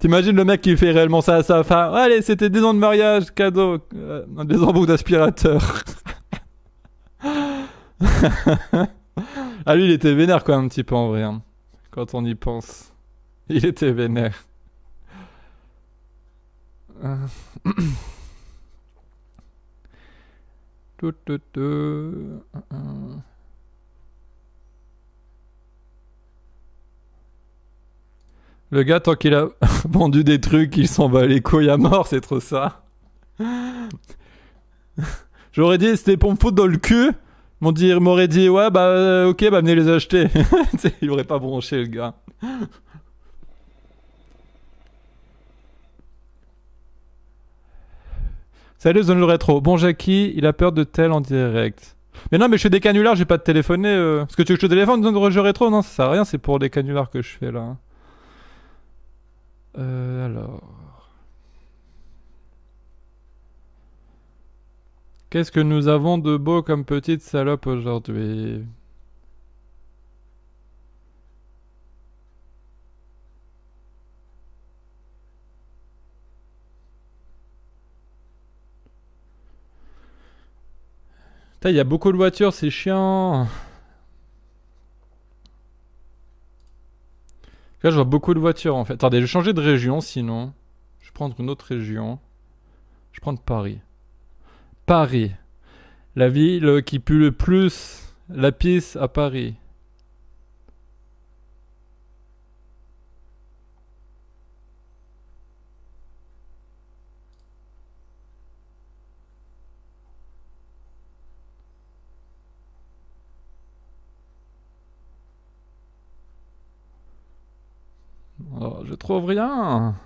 T'imagines le mec qui fait réellement ça à sa femme. Allez, c'était 10 ans de mariage, cadeau. Des embouts d'aspirateur. Ah, lui, il était vénère quand même un petit peu en vrai. Hein. Quand on y pense. Il était vénère. Le gars, tant qu'il a vendu des trucs, il s'en bat les couilles à mort, c'est trop ça. J'aurais dit, c'était pour me foutre dans le cul. Il m'aurait dit, ouais, bah, ok, bah, venez les acheter. Il aurait pas bronché, le gars. Salut, Zone le Rétro. Bon, Jackie, il a peur de tel en direct. Mais non, mais je fais des canulars, j'ai pas de téléphoner. Parce que tu veux que je te téléphone, Zone le Rétro? Non, ça sert à rien, c'est pour les canulars que je fais, là. Alors... Qu'est-ce que nous avons de beau comme petite salope aujourd'hui? Putain, il y a beaucoup de voitures, c'est chiant. Là, je vois beaucoup de voitures en fait. Attendez, je vais changer de région sinon. Je vais prendre une autre région. Je vais prendre Paris. Paris. La ville qui pue le plus la pisse à Paris. Oh, je trouve rien.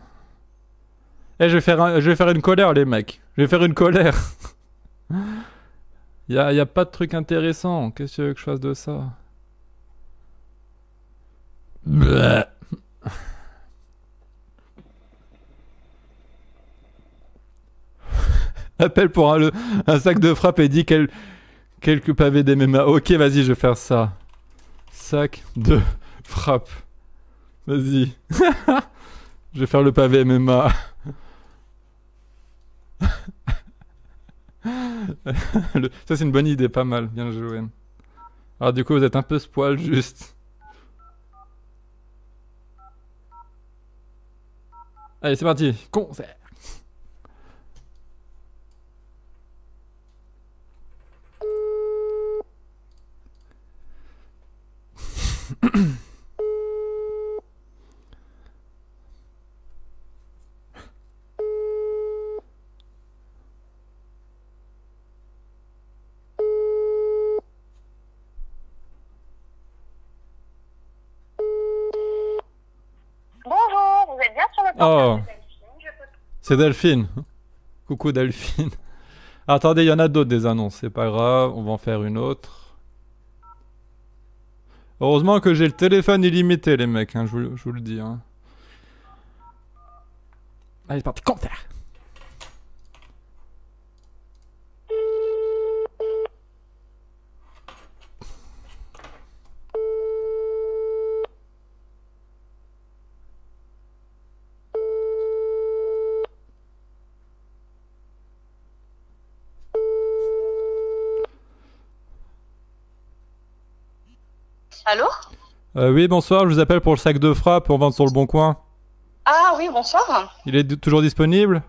Eh, je vais faire une colère, les mecs. Je vais faire une colère. Y a pas de truc intéressant. Qu'est-ce que tu veux que je fasse de ça? Bleh. Appelle pour un sac de frappe et dit quelques pavés d'MMA. Ok, vas-y, je vais faire ça. Sac de frappe. Vas-y. Je vais faire le pavé MMA. Ça, c'est une bonne idée, pas mal. Bien joué. Alors, du coup, vous êtes un peu spoil, juste. Allez, c'est parti. Concert. Bonjour, vous êtes bien sur le Oh, portable de Delphine, je peux... c'est Delphine. Coucou Delphine. Attendez, il y en a d'autres des annonces, c'est pas grave, on va en faire une autre. Heureusement que j'ai le téléphone illimité, les mecs, hein, je vous le dis. Hein. Allez, c'est parti, concert. Allô? Oui, bonsoir, je vous appelle pour le sac de frappe pour vendre sur le Bon Coin. Ah oui, bonsoir. Il est toujours disponible?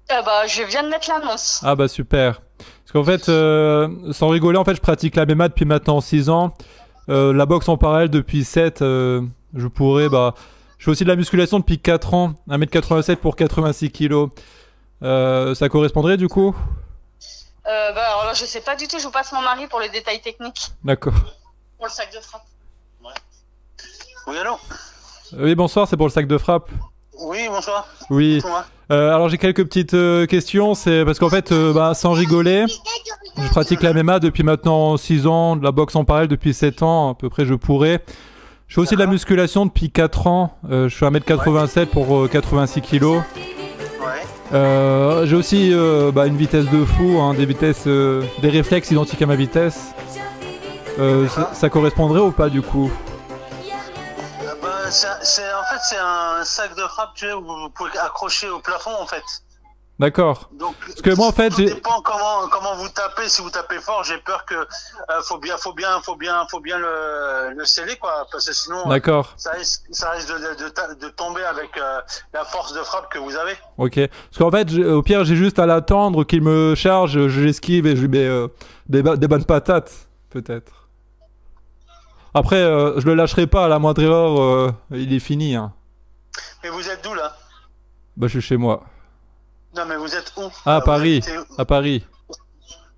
Je viens de mettre l'annonce. Ah bah super. Parce qu'en fait, sans rigoler, en fait, je pratique la MMA depuis maintenant 6 ans. La boxe en parallèle depuis 7. Je pourrais, je fais aussi de la musculation depuis 4 ans. 1m87 pour 86 kilos. Ça correspondrait du coup? Alors là, je sais pas du tout, je vous passe mon mari pour les détails techniques. D'accord. Pour le sac de frappe. Oui, allô? Oui, bonsoir, c'est pour le sac de frappe. Oui, bonsoir. Oui. Dites-moi. Alors j'ai quelques petites questions. C'est parce qu'en fait, sans rigoler, je pratique la MMA depuis maintenant 6 ans, de la boxe en parallèle depuis 7 ans, à peu près je pourrais. Je fais aussi de la musculation depuis 4 ans. Je suis 1m87 pour 86 kilos. Ouais. J'ai aussi une vitesse de fou, hein, des réflexes identiques à ma vitesse. Ça correspondrait ou pas du coup? C'est un sac de frappe, tu sais, où vous pouvez accrocher au plafond en fait. D'accord. Donc, Parce que moi en fait, tout dépend comment vous tapez. Si vous tapez fort, j'ai peur que faut bien le sceller quoi, parce que sinon d'accord. ça risque de tomber avec la force de frappe que vous avez. Ok. Parce qu'en fait, au pire, j'ai juste à l'attendre qu'il me charge, je l'esquive et je lui mets des bonnes patates, peut-être. Après, je le lâcherai pas à la moindre erreur, il est fini. Hein. Mais vous êtes d'où là? Bah, je suis chez moi. Non, mais vous êtes où? Ah, à Paris. À Paris.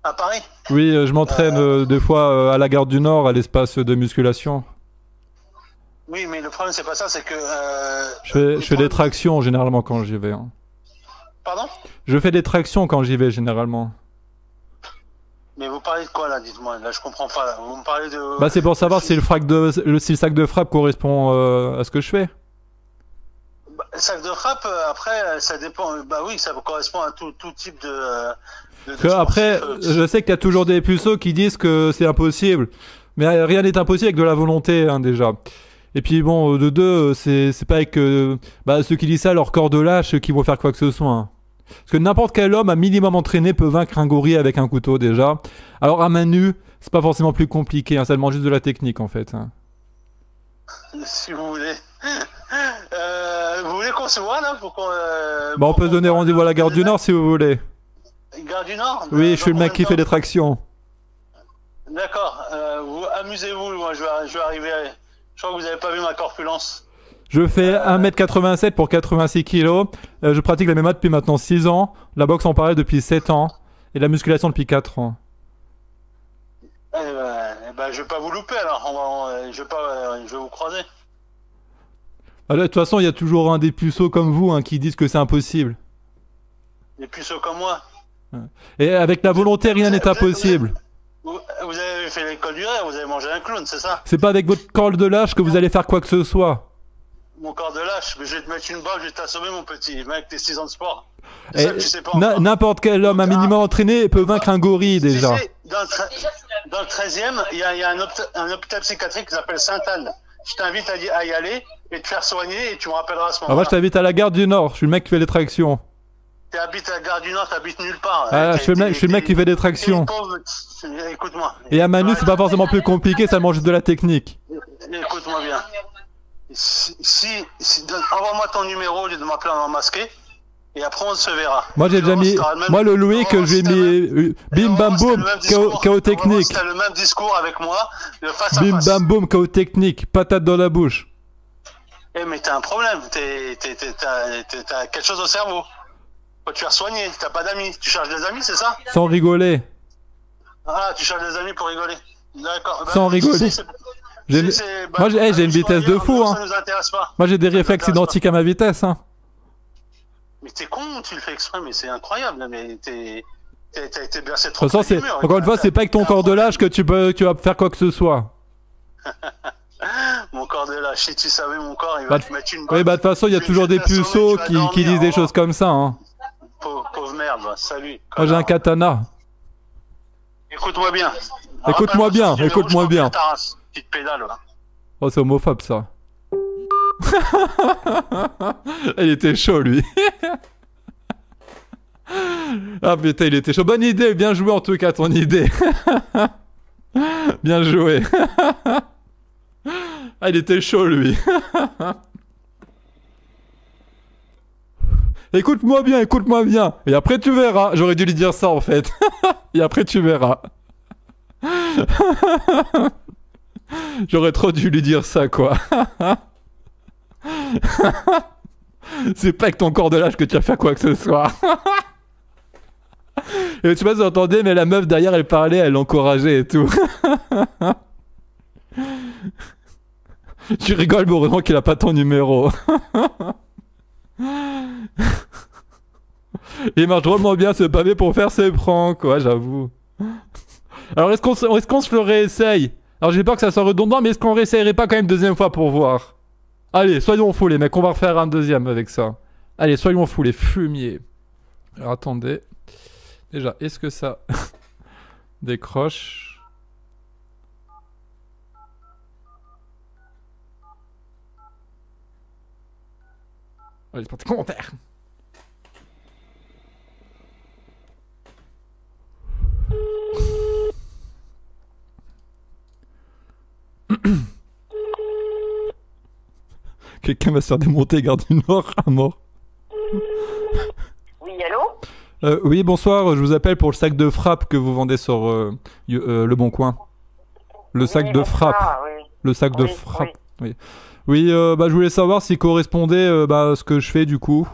À Paris? Oui, je m'entraîne des fois à la gare du Nord, à l'espace de musculation. Oui, mais le problème, c'est pas ça, c'est que. Je fais des tractions généralement quand j'y vais. Hein. Pardon? Je fais des tractions quand j'y vais généralement. Mais vous parlez de quoi là, dites-moi? Là, je comprends pas. Là. Vous me parlez de. Bah, c'est pour savoir si si le sac de frappe correspond à ce que je fais. Le sac de frappe, après, ça dépend. Bah oui, ça correspond à tout type après, je sais qu'il y a toujours des puceaux qui disent que c'est impossible. Mais rien n'est impossible avec de la volonté, hein, déjà. Et puis bon, de deux, c'est pas avec ceux qui disent ça, leur corps de lâche, qui vont faire quoi que ce soit. Hein. Parce que n'importe quel homme, un minimum entraîné, peut vaincre un gorille avec un couteau, déjà. Alors à main nue, c'est pas forcément plus compliqué, hein, ça demande juste de la technique, en fait. Hein. Si vous voulez. Vous voulez qu'on se voit, là pour qu'on, on peut se donner rendez-vous à la gare du Nord, si vous voulez. Gare du Nord? Oui, je suis le mec qui fait des tractions. D'accord. Amusez-vous, moi, je vais arriver... Je crois que vous avez pas vu ma corpulence. Je fais 1m87 pour 86 kilos. Je pratique la MMA depuis maintenant 6 ans. La boxe en parallèle depuis 7 ans. Et la musculation depuis 4 ans. Je vais pas vous louper alors. Je vais vous croiser. De toute façon, il y a toujours un des puceaux comme vous hein, qui disent que c'est impossible. Des puceaux comme moi. Et avec la volonté, rien n'est impossible. Vous avez fait l'école du rire, vous avez mangé un clown, c'est ça? C'est pas avec votre corps de lâche que vous allez faire quoi que ce soit. Mon corps de lâche, mais je vais te mettre une balle, je vais t'assommer mon petit, mec, tes 6 ans de sport. N'importe quel homme, un minimum entraîné, peut vaincre un gorille déjà. Dans le 13e, il y a un hôpital psychiatrique qui s'appelle Sainte-Anne. Je t'invite à y aller et te faire soigner et tu me rappelleras à ce moment-là. Moi je t'invite à la gare du Nord, je suis le mec qui fait des tractions. T'habites à la gare du Nord, t'habites nulle part. Je suis le mec qui fait des tractions. Écoute-moi. Et à Manu, c'est pas forcément plus compliqué, ça demande juste de la technique. Écoute-moi bien. Envoie-moi ton numéro au lieu de m'appeler en masqué. Et après, on se verra. Moi, j'ai déjà mis. Moi, le Loïc, j'ai mis. Bim bam boum, chaos technique. T'as le même discours avec moi, face à Bim face. bam boum, chaos technique, patate dans la bouche. Eh, mais t'as un problème. T'as quelque chose au cerveau. Faut te faire soigner. T'as pas d'amis. Tu cherches des amis, c'est ça? Sans rigoler. Ah, tu cherches des amis pour rigoler. D'accord. Sans rigoler. Moi, j'ai une vitesse de fou, hein. Ça nous intéresse pas. Moi, j'ai des réflexes identiques à ma vitesse, hein. Mais t'es con, tu le fais exprès, mais c'est incroyable. Mais t'as été bercé De trop. toute façon, c'est encore une fois, c'est pas avec ton corps de lâche que tu vas faire quoi que ce soit. Mon corps de lâche, si tu savais mon corps, il va te mettre une balle. Oui, bah de toute façon, il y a toujours des puceaux qui disent des choses comme ça, hein. Pauvre merde, salut. Moi, j'ai un katana. Écoute-moi bien. Écoute-moi bien, écoute-moi bien. Petite pédale, là. Oh, c'est homophobe, ça. Il était chaud, lui. Ah putain, il était chaud. Bonne idée, bien joué en tout cas, ton idée. Bien joué. Ah, il était chaud, lui. Écoute-moi bien, écoute-moi bien. Et après, tu verras. J'aurais dû lui dire ça, en fait. Et après, tu verras. J'aurais trop dû lui dire ça, quoi. C'est pas avec ton corps de lâche que tu vas faire quoi que ce soit. Et tu sais pas si vous entendez, mais la meuf derrière, elle parlait, elle l'encourageait et tout. Tu rigoles, mais heureusement qu'il a pas ton numéro. Il marche drôlement bien ce pavé pour faire ses pranks, quoi, j'avoue. Alors, est-ce qu'on se le réessaye? Alors, j'ai peur que ça soit redondant, mais est-ce qu'on réessayerait pas quand même une deuxième fois pour voir? Allez, soyons fous, les mecs, on va refaire un deuxième avec ça. Allez, soyons fous, les fumiers. Alors, attendez. Déjà, est-ce que ça décroche? Allez, c'est parti, commentaire. Quelqu'un va se faire démonter, Gare du Nord, à mort. Oui, allô? Oui, bonsoir, je vous appelle pour le sac de frappe que vous vendez sur Le Bon Coin. Le sac de frappe. Oui. Le sac de frappe. Oui, oui bah, je voulais savoir s'il correspondait à ce que je fais du coup.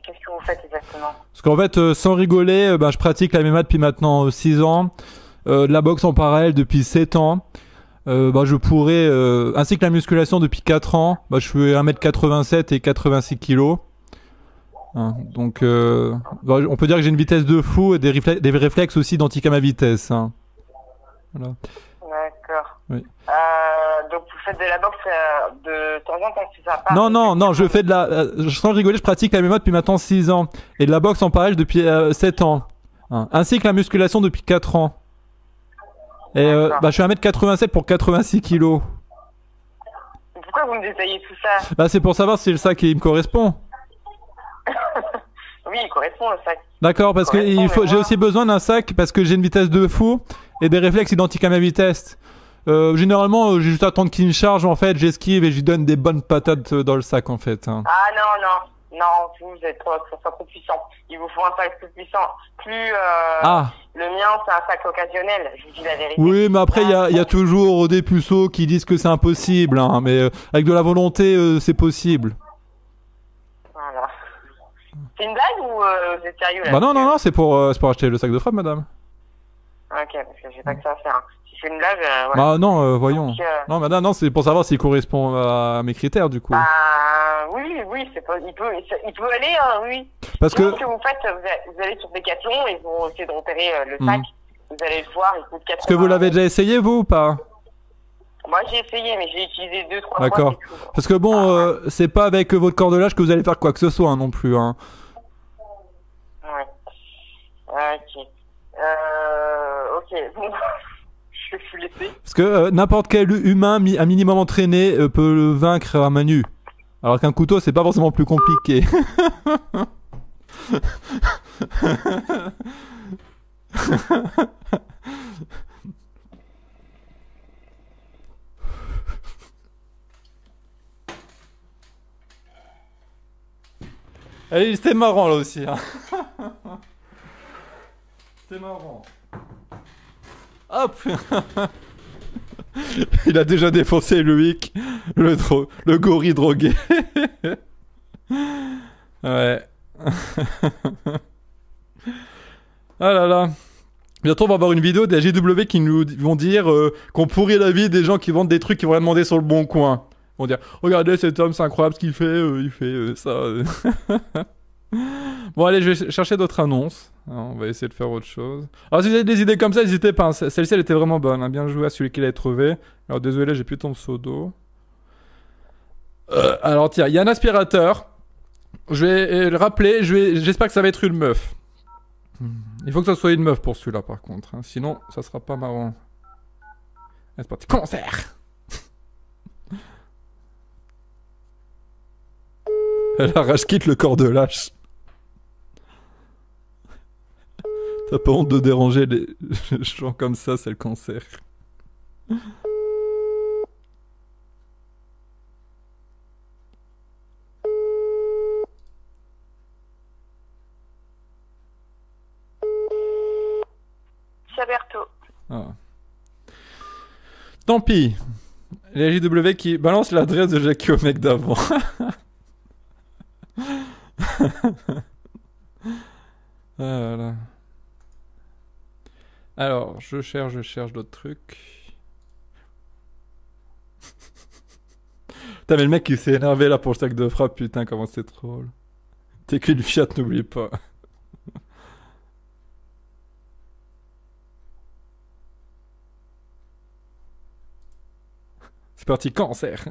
Qu'est-ce que vous faites exactement? Parce qu'en fait, sans rigoler, je pratique la MMA depuis maintenant 6 ans. De la boxe en parallèle depuis 7 ans. Je pourrais, ainsi que la musculation depuis 4 ans. Je fais 1m87 et 86 kg. Hein, donc, on peut dire que j'ai une vitesse de fou et des réflexes aussi identiques à ma vitesse. Hein. Voilà. D'accord. Oui. Donc vous faites de la boxe de temps en temps, c'est ça? Non, je fais de la... sans rigoler, je pratique la MMA depuis maintenant 6 ans. Et de la boxe en parallèle depuis 7 ans. Hein, ainsi que la musculation depuis 4 ans. Et je suis 1m87 pour 86 kg. Pourquoi vous me détaillez tout ça? C'est pour savoir si c'est le sac qui me correspond. Oui, il correspond le sac. D'accord, parce que j'ai aussi besoin d'un sac parce que j'ai une vitesse de fou et des réflexes identiques à ma vitesse. Généralement, j'ai juste à attendre qu'il me charge, en fait, j'esquive et je lui donne des bonnes patates dans le sac, en fait. Hein. Ah non, vous êtes trop puissant. Il vous faut un sac plus puissant. Le mien, c'est un sac occasionnel, je vous dis la vérité. Oui, mais après, il y a toujours des puceaux qui disent que c'est impossible, hein, mais avec de la volonté, c'est possible. Voilà. C'est une blague ou vous êtes sérieux là? Non, c'est pour acheter le sac de frappe, madame. Ok, parce que j'ai pas que ça à faire. Hein. Si c'est une blague, voilà. Non, voyons. Donc, Non, madame, non, c'est pour savoir s'il correspond à mes critères, du coup. Oui, c'est pas... il peut aller, hein, oui. Parce que... que... Ce que vous faites, vous allez sur Decathlon et vous essayez de repérer le sac. Vous allez le voir, il coûte 80. Est-ce que vous l'avez déjà essayé, vous, ou pas? Moi, j'ai essayé, mais j'ai utilisé 2-3 fois. D'accord. Parce que bon, c'est pas avec votre corps de lâche que vous allez faire quoi que ce soit, hein, non plus, hein. Ouais. Ok. Ok, bon... Je vais vous laisser. Parce que n'importe quel humain un minimum entraîné peut le vaincre à main nue. Alors qu'un couteau, c'est pas forcément plus compliqué. Allez, c'était marrant là aussi. Hein. C'était marrant. Hop. Il a déjà défoncé Loïc, le gorille drogué. Ouais. Ah là là. Bientôt on va avoir une vidéo des AGW qui nous vont dire qu'on pourrit la vie des gens qui vendent des trucs qu'ils vont rien demander sur le bon coin. Ils vont dire regardez cet homme, c'est incroyable ce qu'il fait, il fait ça. Bon allez, je vais chercher d'autres annonces. Alors, on va essayer de faire autre chose. Alors si vous avez des idées comme ça, n'hésitez pas. Hein. Celle-ci elle était vraiment bonne. Hein. Bien joué à celui qui l'a trouvé. Alors désolé, j'ai plus ton pseudo. Alors tiens, il y a un aspirateur. Je vais le rappeler. J'espère que ça va être une meuf. Il faut que ça soit une meuf pour celui-là par contre. Hein. Sinon, ça sera pas marrant. Allez, c'est parti. Concert. Elle arrache quitte le corps de lâche. T'as pas honte de déranger les gens comme ça, c'est le cancer. Chaberto. Ah. Tant pis. Les JW qui balancent l'adresse de Jackie au mec d'avant. Voilà. Alors, je cherche d'autres trucs. Putain, mais le mec qui s'est énervé là pour le sac de frappe, putain, comment c'est drôle. T'es qu'une Fiat, n'oublie pas. C'est parti, cancer.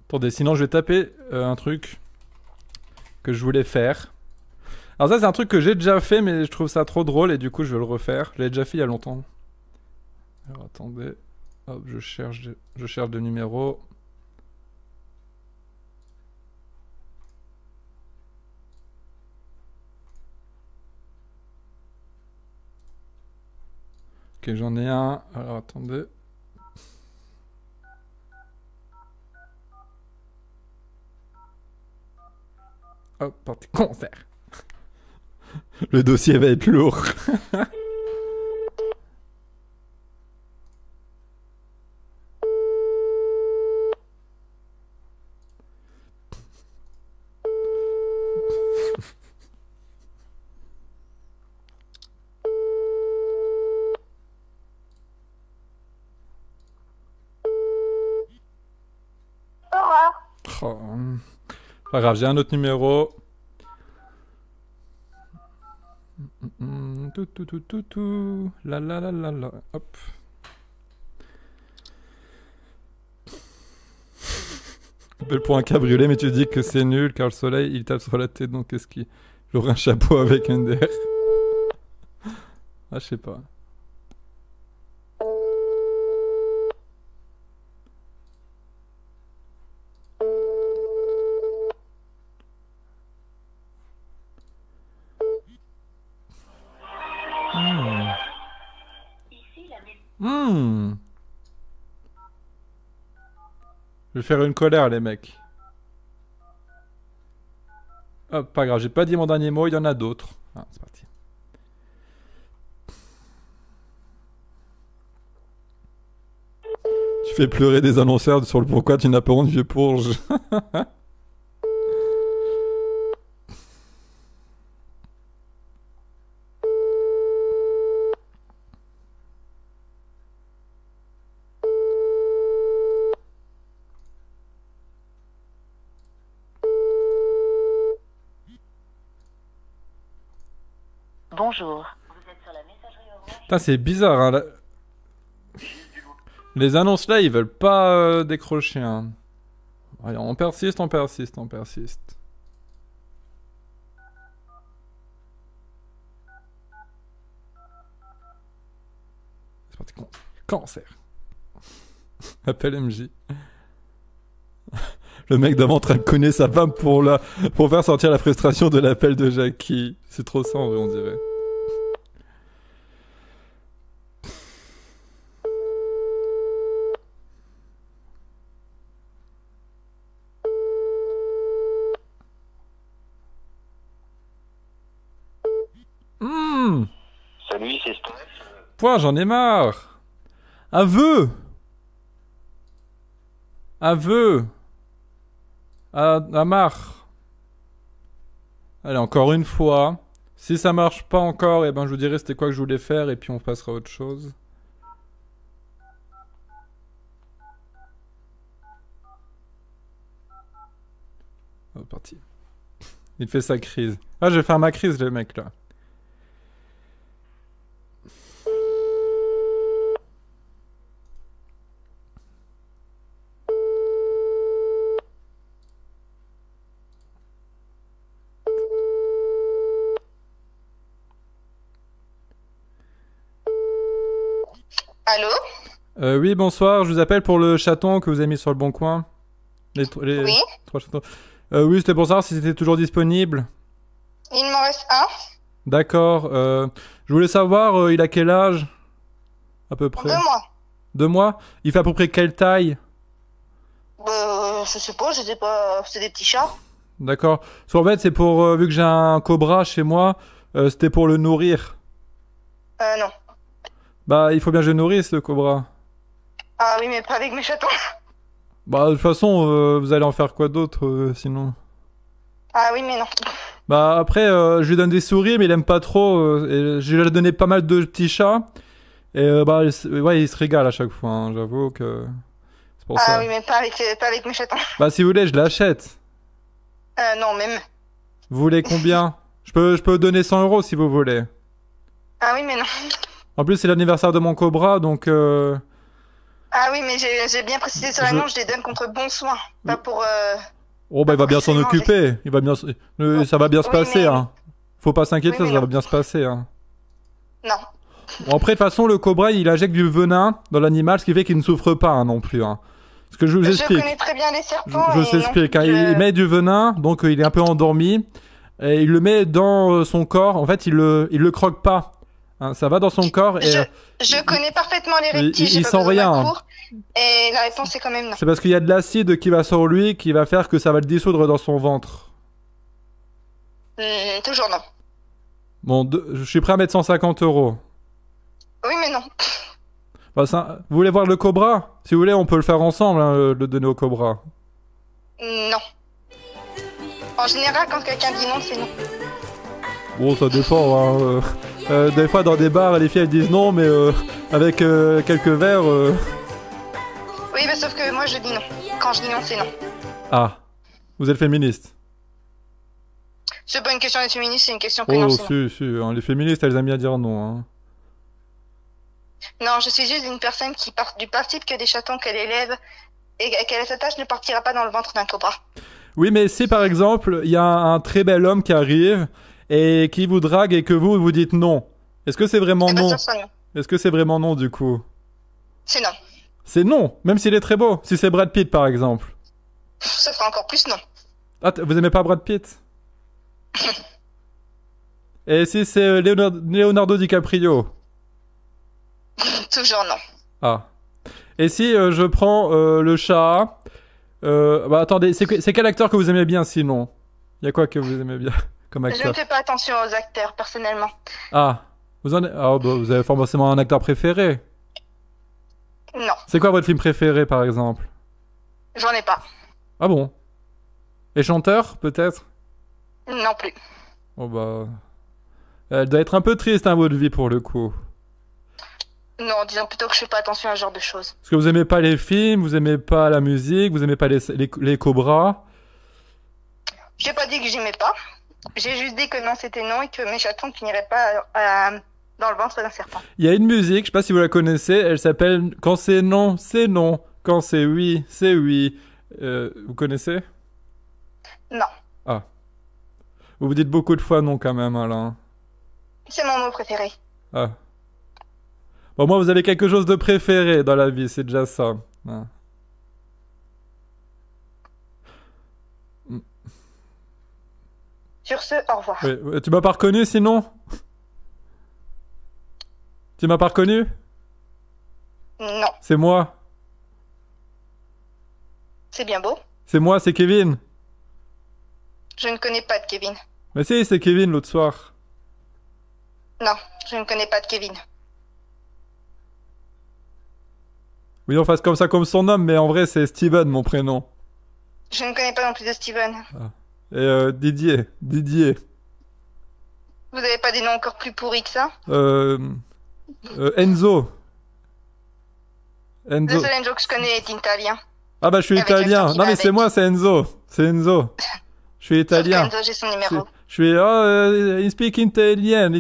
Attendez, sinon je vais taper un truc que je voulais faire. Alors ça c'est un truc que j'ai déjà fait mais je trouve ça trop drôle et du coup je vais le refaire. Je l'ai déjà fait il y a longtemps. Alors attendez, hop, je cherche de numéros. Ok, j'en ai un. Alors attendez. Hop, parti, concert. Le dossier va être lourd. Oh. Pas grave, j'ai un autre numéro. Tout. La. Hop. Appelle pour un cabriolet, mais tu dis que c'est nul car le soleil il tape sur la tête, donc qu'est-ce qui. J'aurais un chapeau avec un der. Ah, je sais pas. Je vais faire une colère, les mecs. Hop, pas grave, j'ai pas dit mon dernier mot, il y en a d'autres. Ah, c'est parti. Tu fais pleurer des annonceurs sur le pourquoi tu n'as pas honte, vieux pourge. Bonjour. Vous êtes sur la messagerie Orange. Putain, c'est bizarre, hein. Les annonces là, ils veulent pas décrocher, hein. Allez, on persiste. C'est parti, cancer. Appelle MJ. Le mec d'avant en train de cogner sa femme pour faire sortir la frustration de l'appel de Jackie. C'est trop ça en vrai, on dirait. Salut, c'est Steph. Point, j'en ai marre. Aveu. À marre. Allez, encore une fois. Si ça marche pas encore, eh ben je vous dirai c'était quoi que je voulais faire et puis on passera à autre chose. Oh, parti. Il fait sa crise. Ah, je vais faire ma crise, le mec, là. Allô? Oui, bonsoir, je vous appelle pour le chaton que vous avez mis sur le bon coin. Les Oui. 3 chatons. Oui, c'était pour savoir si c'était toujours disponible. Il m'en reste un. D'accord. Je voulais savoir, il a quel âge? À peu près. 2 mois. 2 mois? Il fait à peu près quelle taille? Je sais pas, je sais pas. C'est des petits chats. D'accord. Parce qu'en fait, c'est pour... vu que j'ai un cobra chez moi, c'était pour le nourrir. Non. Bah, il faut bien que je nourrisse, le cobra. Ah oui, mais pas avec mes chatons. Bah, de toute façon, vous allez en faire quoi d'autre, sinon? Ah oui, mais non. Bah, après, je lui donne des souris, mais il aime pas trop. Et je lui ai donné pas mal de petits chats. Et bah, ouais, il se régale à chaque fois, hein, j'avoue que... C'est pour ça. Ah oui, mais pas avec mes chatons. Bah, si vous voulez, je l'achète. Non, même. Vous voulez combien? Je peux donner 100 € si vous voulez. Ah oui, mais non. En plus, c'est l'anniversaire de mon cobra, donc... Ah oui, mais j'ai bien précisé sur l'annonce, je les donne contre bon soin. Pas pour... Oh, bah, il va bien s'en occuper. Il va bien... ça va bien se passer, mais... hein. Faut pas s'inquiéter, Oui, mais ça va non. bien se passer, hein. Non. Bon, après, de toute façon, le cobra, il injecte du venin dans l'animal, ce qui fait qu'il ne souffre pas, hein, non plus, hein. Parce que je vous explique. Je connais très bien les serpents. Je vous explique, hein. Il met du venin, donc il est un peu endormi, et il le met dans son corps. En fait, il le croque pas. Hein, ça va dans son corps et... Je connais parfaitement les reptiles, il sent rien. Et la réponse est quand même non. C'est parce qu'il y a de l'acide qui va sur lui qui va faire que ça va le dissoudre dans son ventre. Toujours non. Bon, je suis prêt à mettre 150 €. Oui, mais non. Bah, vous voulez voir le cobra? Si vous voulez, on peut le faire ensemble, hein, le donner au cobra. Non. En général, quand quelqu'un dit non, c'est non. Bon, ça dépend, hein. Des fois, dans des bars, les filles, elles disent non, mais avec quelques verres... Oui, mais sauf que moi, je dis non. Quand je dis non, c'est non. Ah. Vous êtes féministe? C'est pas une question d'être féministe, c'est une question que Oh, non, c'est non. si, hein, les féministes, elles aiment bien dire non, hein. Non, je suis juste une personne qui part du principe que des chatons qu'elle élève et qu'elle s'attache ne partira pas dans le ventre d'un cobra. Oui, mais si par exemple, il y a un très bel homme qui arrive et qui vous drague et que vous dites non, est-ce que c'est vraiment non? Est-ce que c'est vraiment non du coup? C'est non. C'est non, même s'il est très beau. Si c'est Brad Pitt par exemple. Ça fera encore plus non. Ah, vous aimez pas Brad Pitt? Et si c'est Leonardo DiCaprio? Toujours non. Ah. Et si je prends le chat... bah attendez, c'est quel acteur que vous aimez bien sinon? Il y a quoi que vous aimez bien comme acteur? Je ne fais pas attention aux acteurs, personnellement. Ah. Bah, vous avez forcément un acteur préféré? Non. C'est quoi votre film préféré par exemple? J'en ai pas. Ah bon? Et chanteur peut-être? Non plus. Oh bah... Elle doit être un peu triste hein, votre vie pour le coup. Non, disons plutôt que je fais pas attention à ce genre de choses. Parce que vous aimez pas les films, vous aimez pas la musique, vous aimez pas les cobras. J'ai pas dit que j'aimais pas. J'ai juste dit que non, c'était non et que mes chatons finiraient pas dans le ventre d'un serpent. Il y a une musique, je sais pas si vous la connaissez, elle s'appelle Quand c'est non, c'est non. Quand c'est oui, c'est oui. Vous connaissez? Non. Ah. Vous vous dites beaucoup de fois non quand même, Alain. C'est mon mot préféré. Ah. Bon, moi, vous avez quelque chose de préféré dans la vie, c'est déjà ça. Ah. Sur ce, au revoir. Oui, tu m'as pas reconnu sinon? Tu m'as pas reconnu? Non. C'est moi. C'est bien beau. C'est moi, c'est Kevin. Je ne connais pas de Kevin. Mais si, c'est Kevin l'autre soir. Non, je ne connais pas de Kevin. Oui, on fasse comme ça comme son nom, mais en vrai, c'est Steven, mon prénom. Je ne connais pas non plus de Steven. Et Didier. Vous n'avez pas des noms encore plus pourris que ça? Enzo. Le seul Enzo que je connais est italien. Ah bah je suis Avec italien. l'accent qui Non va mais c'est avec. moi, c'est Enzo. C'est Enzo. Je suis italien. Enzo, j'ai son numéro. Je suis I speak Italian.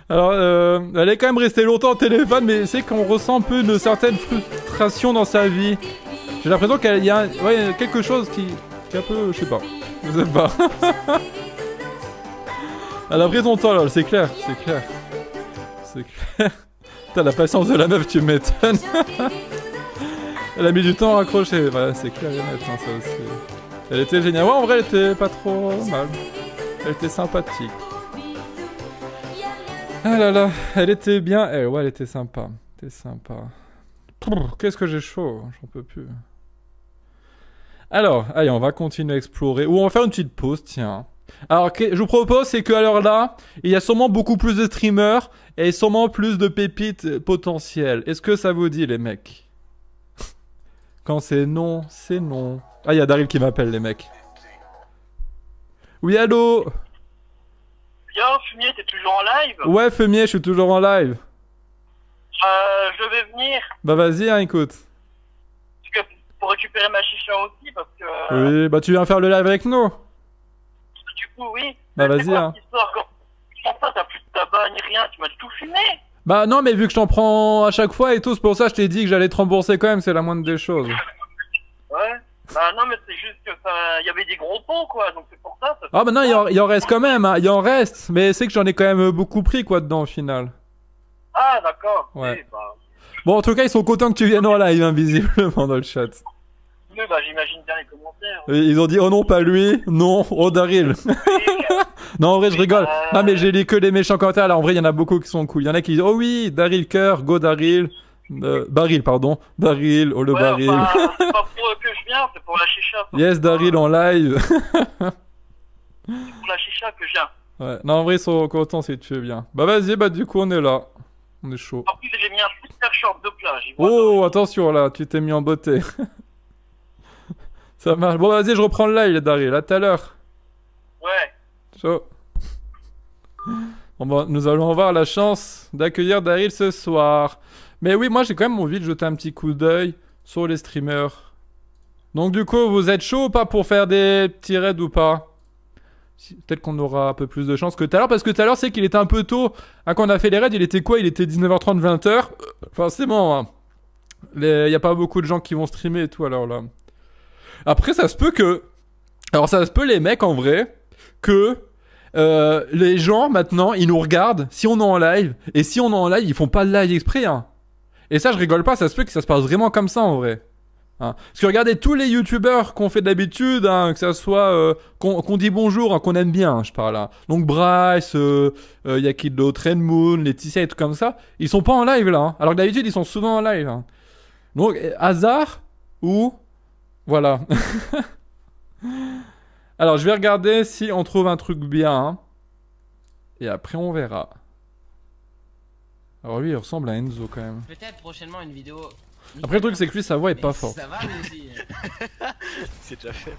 Alors, elle est quand même restée longtemps au téléphone, mais c'est qu'on ressent un peu une certaine frustration dans sa vie. J'ai l'impression qu'il y a quelque chose qui est un peu, je sais pas. Elle a pris son temps là, c'est clair. T'as la patience de la meuf, tu m'étonnes. Elle a mis du temps à raccrocher, ouais, c'est clair et net, hein, ça aussi. Elle était géniale, ouais, en vrai, elle était pas trop mal. Elle était sympathique. Ah là là, elle était bien, ouais, elle était sympa. Qu'est-ce que j'ai chaud, j'en peux plus. Alors, allez, on va continuer à explorer. Ou on va faire une petite pause, tiens. Alors, je vous propose, c'est qu'à l'heure là, il y a sûrement beaucoup plus de streamers et sûrement plus de pépites potentielles. Est-ce que ça vous dit, les mecs? Quand c'est non, c'est non. Ah, il y a Daryl qui m'appelle, les mecs. Oui, allô? Bien, Fumier, t'es toujours en live? Ouais, Fumier, je suis toujours en live. Je vais venir. Bah vas-y, hein, écoute. Parce que pour récupérer ma chicha aussi, parce que... Oui, bah tu viens faire le live avec nous. Du coup, oui. Bah Mais vas-y, c'est quoi hein. cette histoire? Comment ça, t'as plus de tabac ni rien? Tu m'as tout fumé? Bah non, mais vu que je t'en prends à chaque fois et tout, c'est pour ça que je t'ai dit que j'allais te rembourser quand même, c'est la moindre des choses. Ouais. Bah non, mais c'est juste que ça... y avait des gros pots, quoi, donc c'est pour ça. Ah bah non, il en reste quand même, hein, il en reste. Mais c'est que j'en ai quand même beaucoup pris, quoi, dedans, au final. Ah, d'accord. Ouais. Oui, bah... Bon, en tout cas, ils sont contents que tu viennes en live, hein, visiblement, dans le chat. Oui, bah j'imagine bien les commentaires. Et ils ont dit, oh non, pas lui, non, oh Daryl. Non, en vrai, je rigole. Non, mais j'ai lu que les méchants commentaires, là, en vrai, il y en a beaucoup qui sont cool. Il y en a qui disent, oh oui, Daryl cœur, go Daryl. Daryl, pardon. Daryl, oh le Ouais, Daryl. enfin, c'est pas pour eux que je viens, c'est pour la chicha. Yes, Daryl en live. C'est pour la chicha que je viens. Ouais, non, en vrai, ils sont contents si tu es bien. Bah vas-y, bah du coup, on est là. On est chaud. En plus, j'ai mis un super short de plage. Oh, attention là, tu t'es mis en beauté. Ça marche. Bon, vas-y, je reprends le live, Daryl. À tout à l'heure. Ouais. Ciao. Bon, bah, nous allons avoir la chance d'accueillir Daryl ce soir. Mais oui, moi, j'ai quand même envie de jeter un petit coup d'œil sur les streamers. Donc, du coup, vous êtes chaud ou pas pour faire des petits raids ou pas? Peut-être qu'on aura un peu plus de chance que tout à l'heure, parce que tout à l'heure, c'est qu'il était un peu tôt. Hein, quand on a fait les raids, il était quoi? Il était 19h30, 20h. Forcément, hein. Il n'y a pas beaucoup de gens qui vont streamer et tout, alors là. Après, ça se peut que... Alors, ça se peut, les mecs, en vrai, que les gens, maintenant, ils nous regardent si on est en live. Et si on est en live, ils font pas le live exprès, hein. Et ça, je rigole pas, ça se peut que ça se passe vraiment comme ça, en vrai. Hein. Parce que regardez, tous les youtubeurs qu'on fait d'habitude, hein, que ça soit qu'on dit bonjour, hein, qu'on aime bien, hein, je parle là. Donc Bryce, y a qui d'autre, Red Moon, Laetitia et tout comme ça, ils sont pas en live là. Hein. Alors que d'habitude, ils sont souvent en live. Hein. Donc, hasard ou... Voilà. Alors, je vais regarder si on trouve un truc bien. Hein. Et après, on verra. Alors lui, il ressemble à Enzo quand même. Peut-être prochainement une vidéo... Après, le truc, c'est que lui, sa voix est pas forte. Ça va, lui aussi. C'est déjà fait.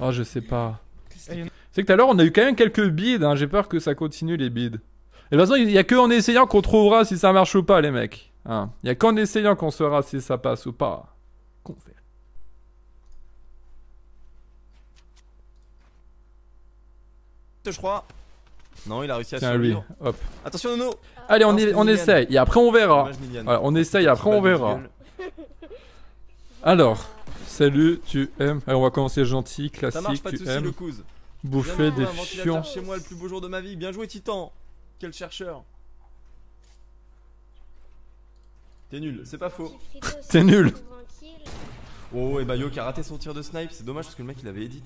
Oh, je sais pas. C'est que tout à l'heure, on a eu quand même quelques bides. Hein. J'ai peur que ça continue, les bides. Et de toute façon, il y a que en essayant qu'on trouvera si ça marche ou pas, les mecs. Hein. Il y a qu'en essayant qu'on saura si ça passe ou pas. Qu'on fait. Je crois. Non, il a réussi à Tiens, survivre. lui. Hop. Attention, Nono. Allez, on essaye. Et après, on verra. Voilà, on essaye et après, on verra. Alors, salut, tu aimes. Allez, on va commencer gentil, classique. Ça marche, pas de tu soucis, aimes. le couze. Bouffer des un ventilateur fions. chez moi, le plus beau jour de ma vie. Bien joué, Titan. Quel chercheur. T'es nul, c'est pas faux. T'es nul. Oh, et bah Yo qui a raté son tir de snipe, c'est dommage parce que le mec il avait edit.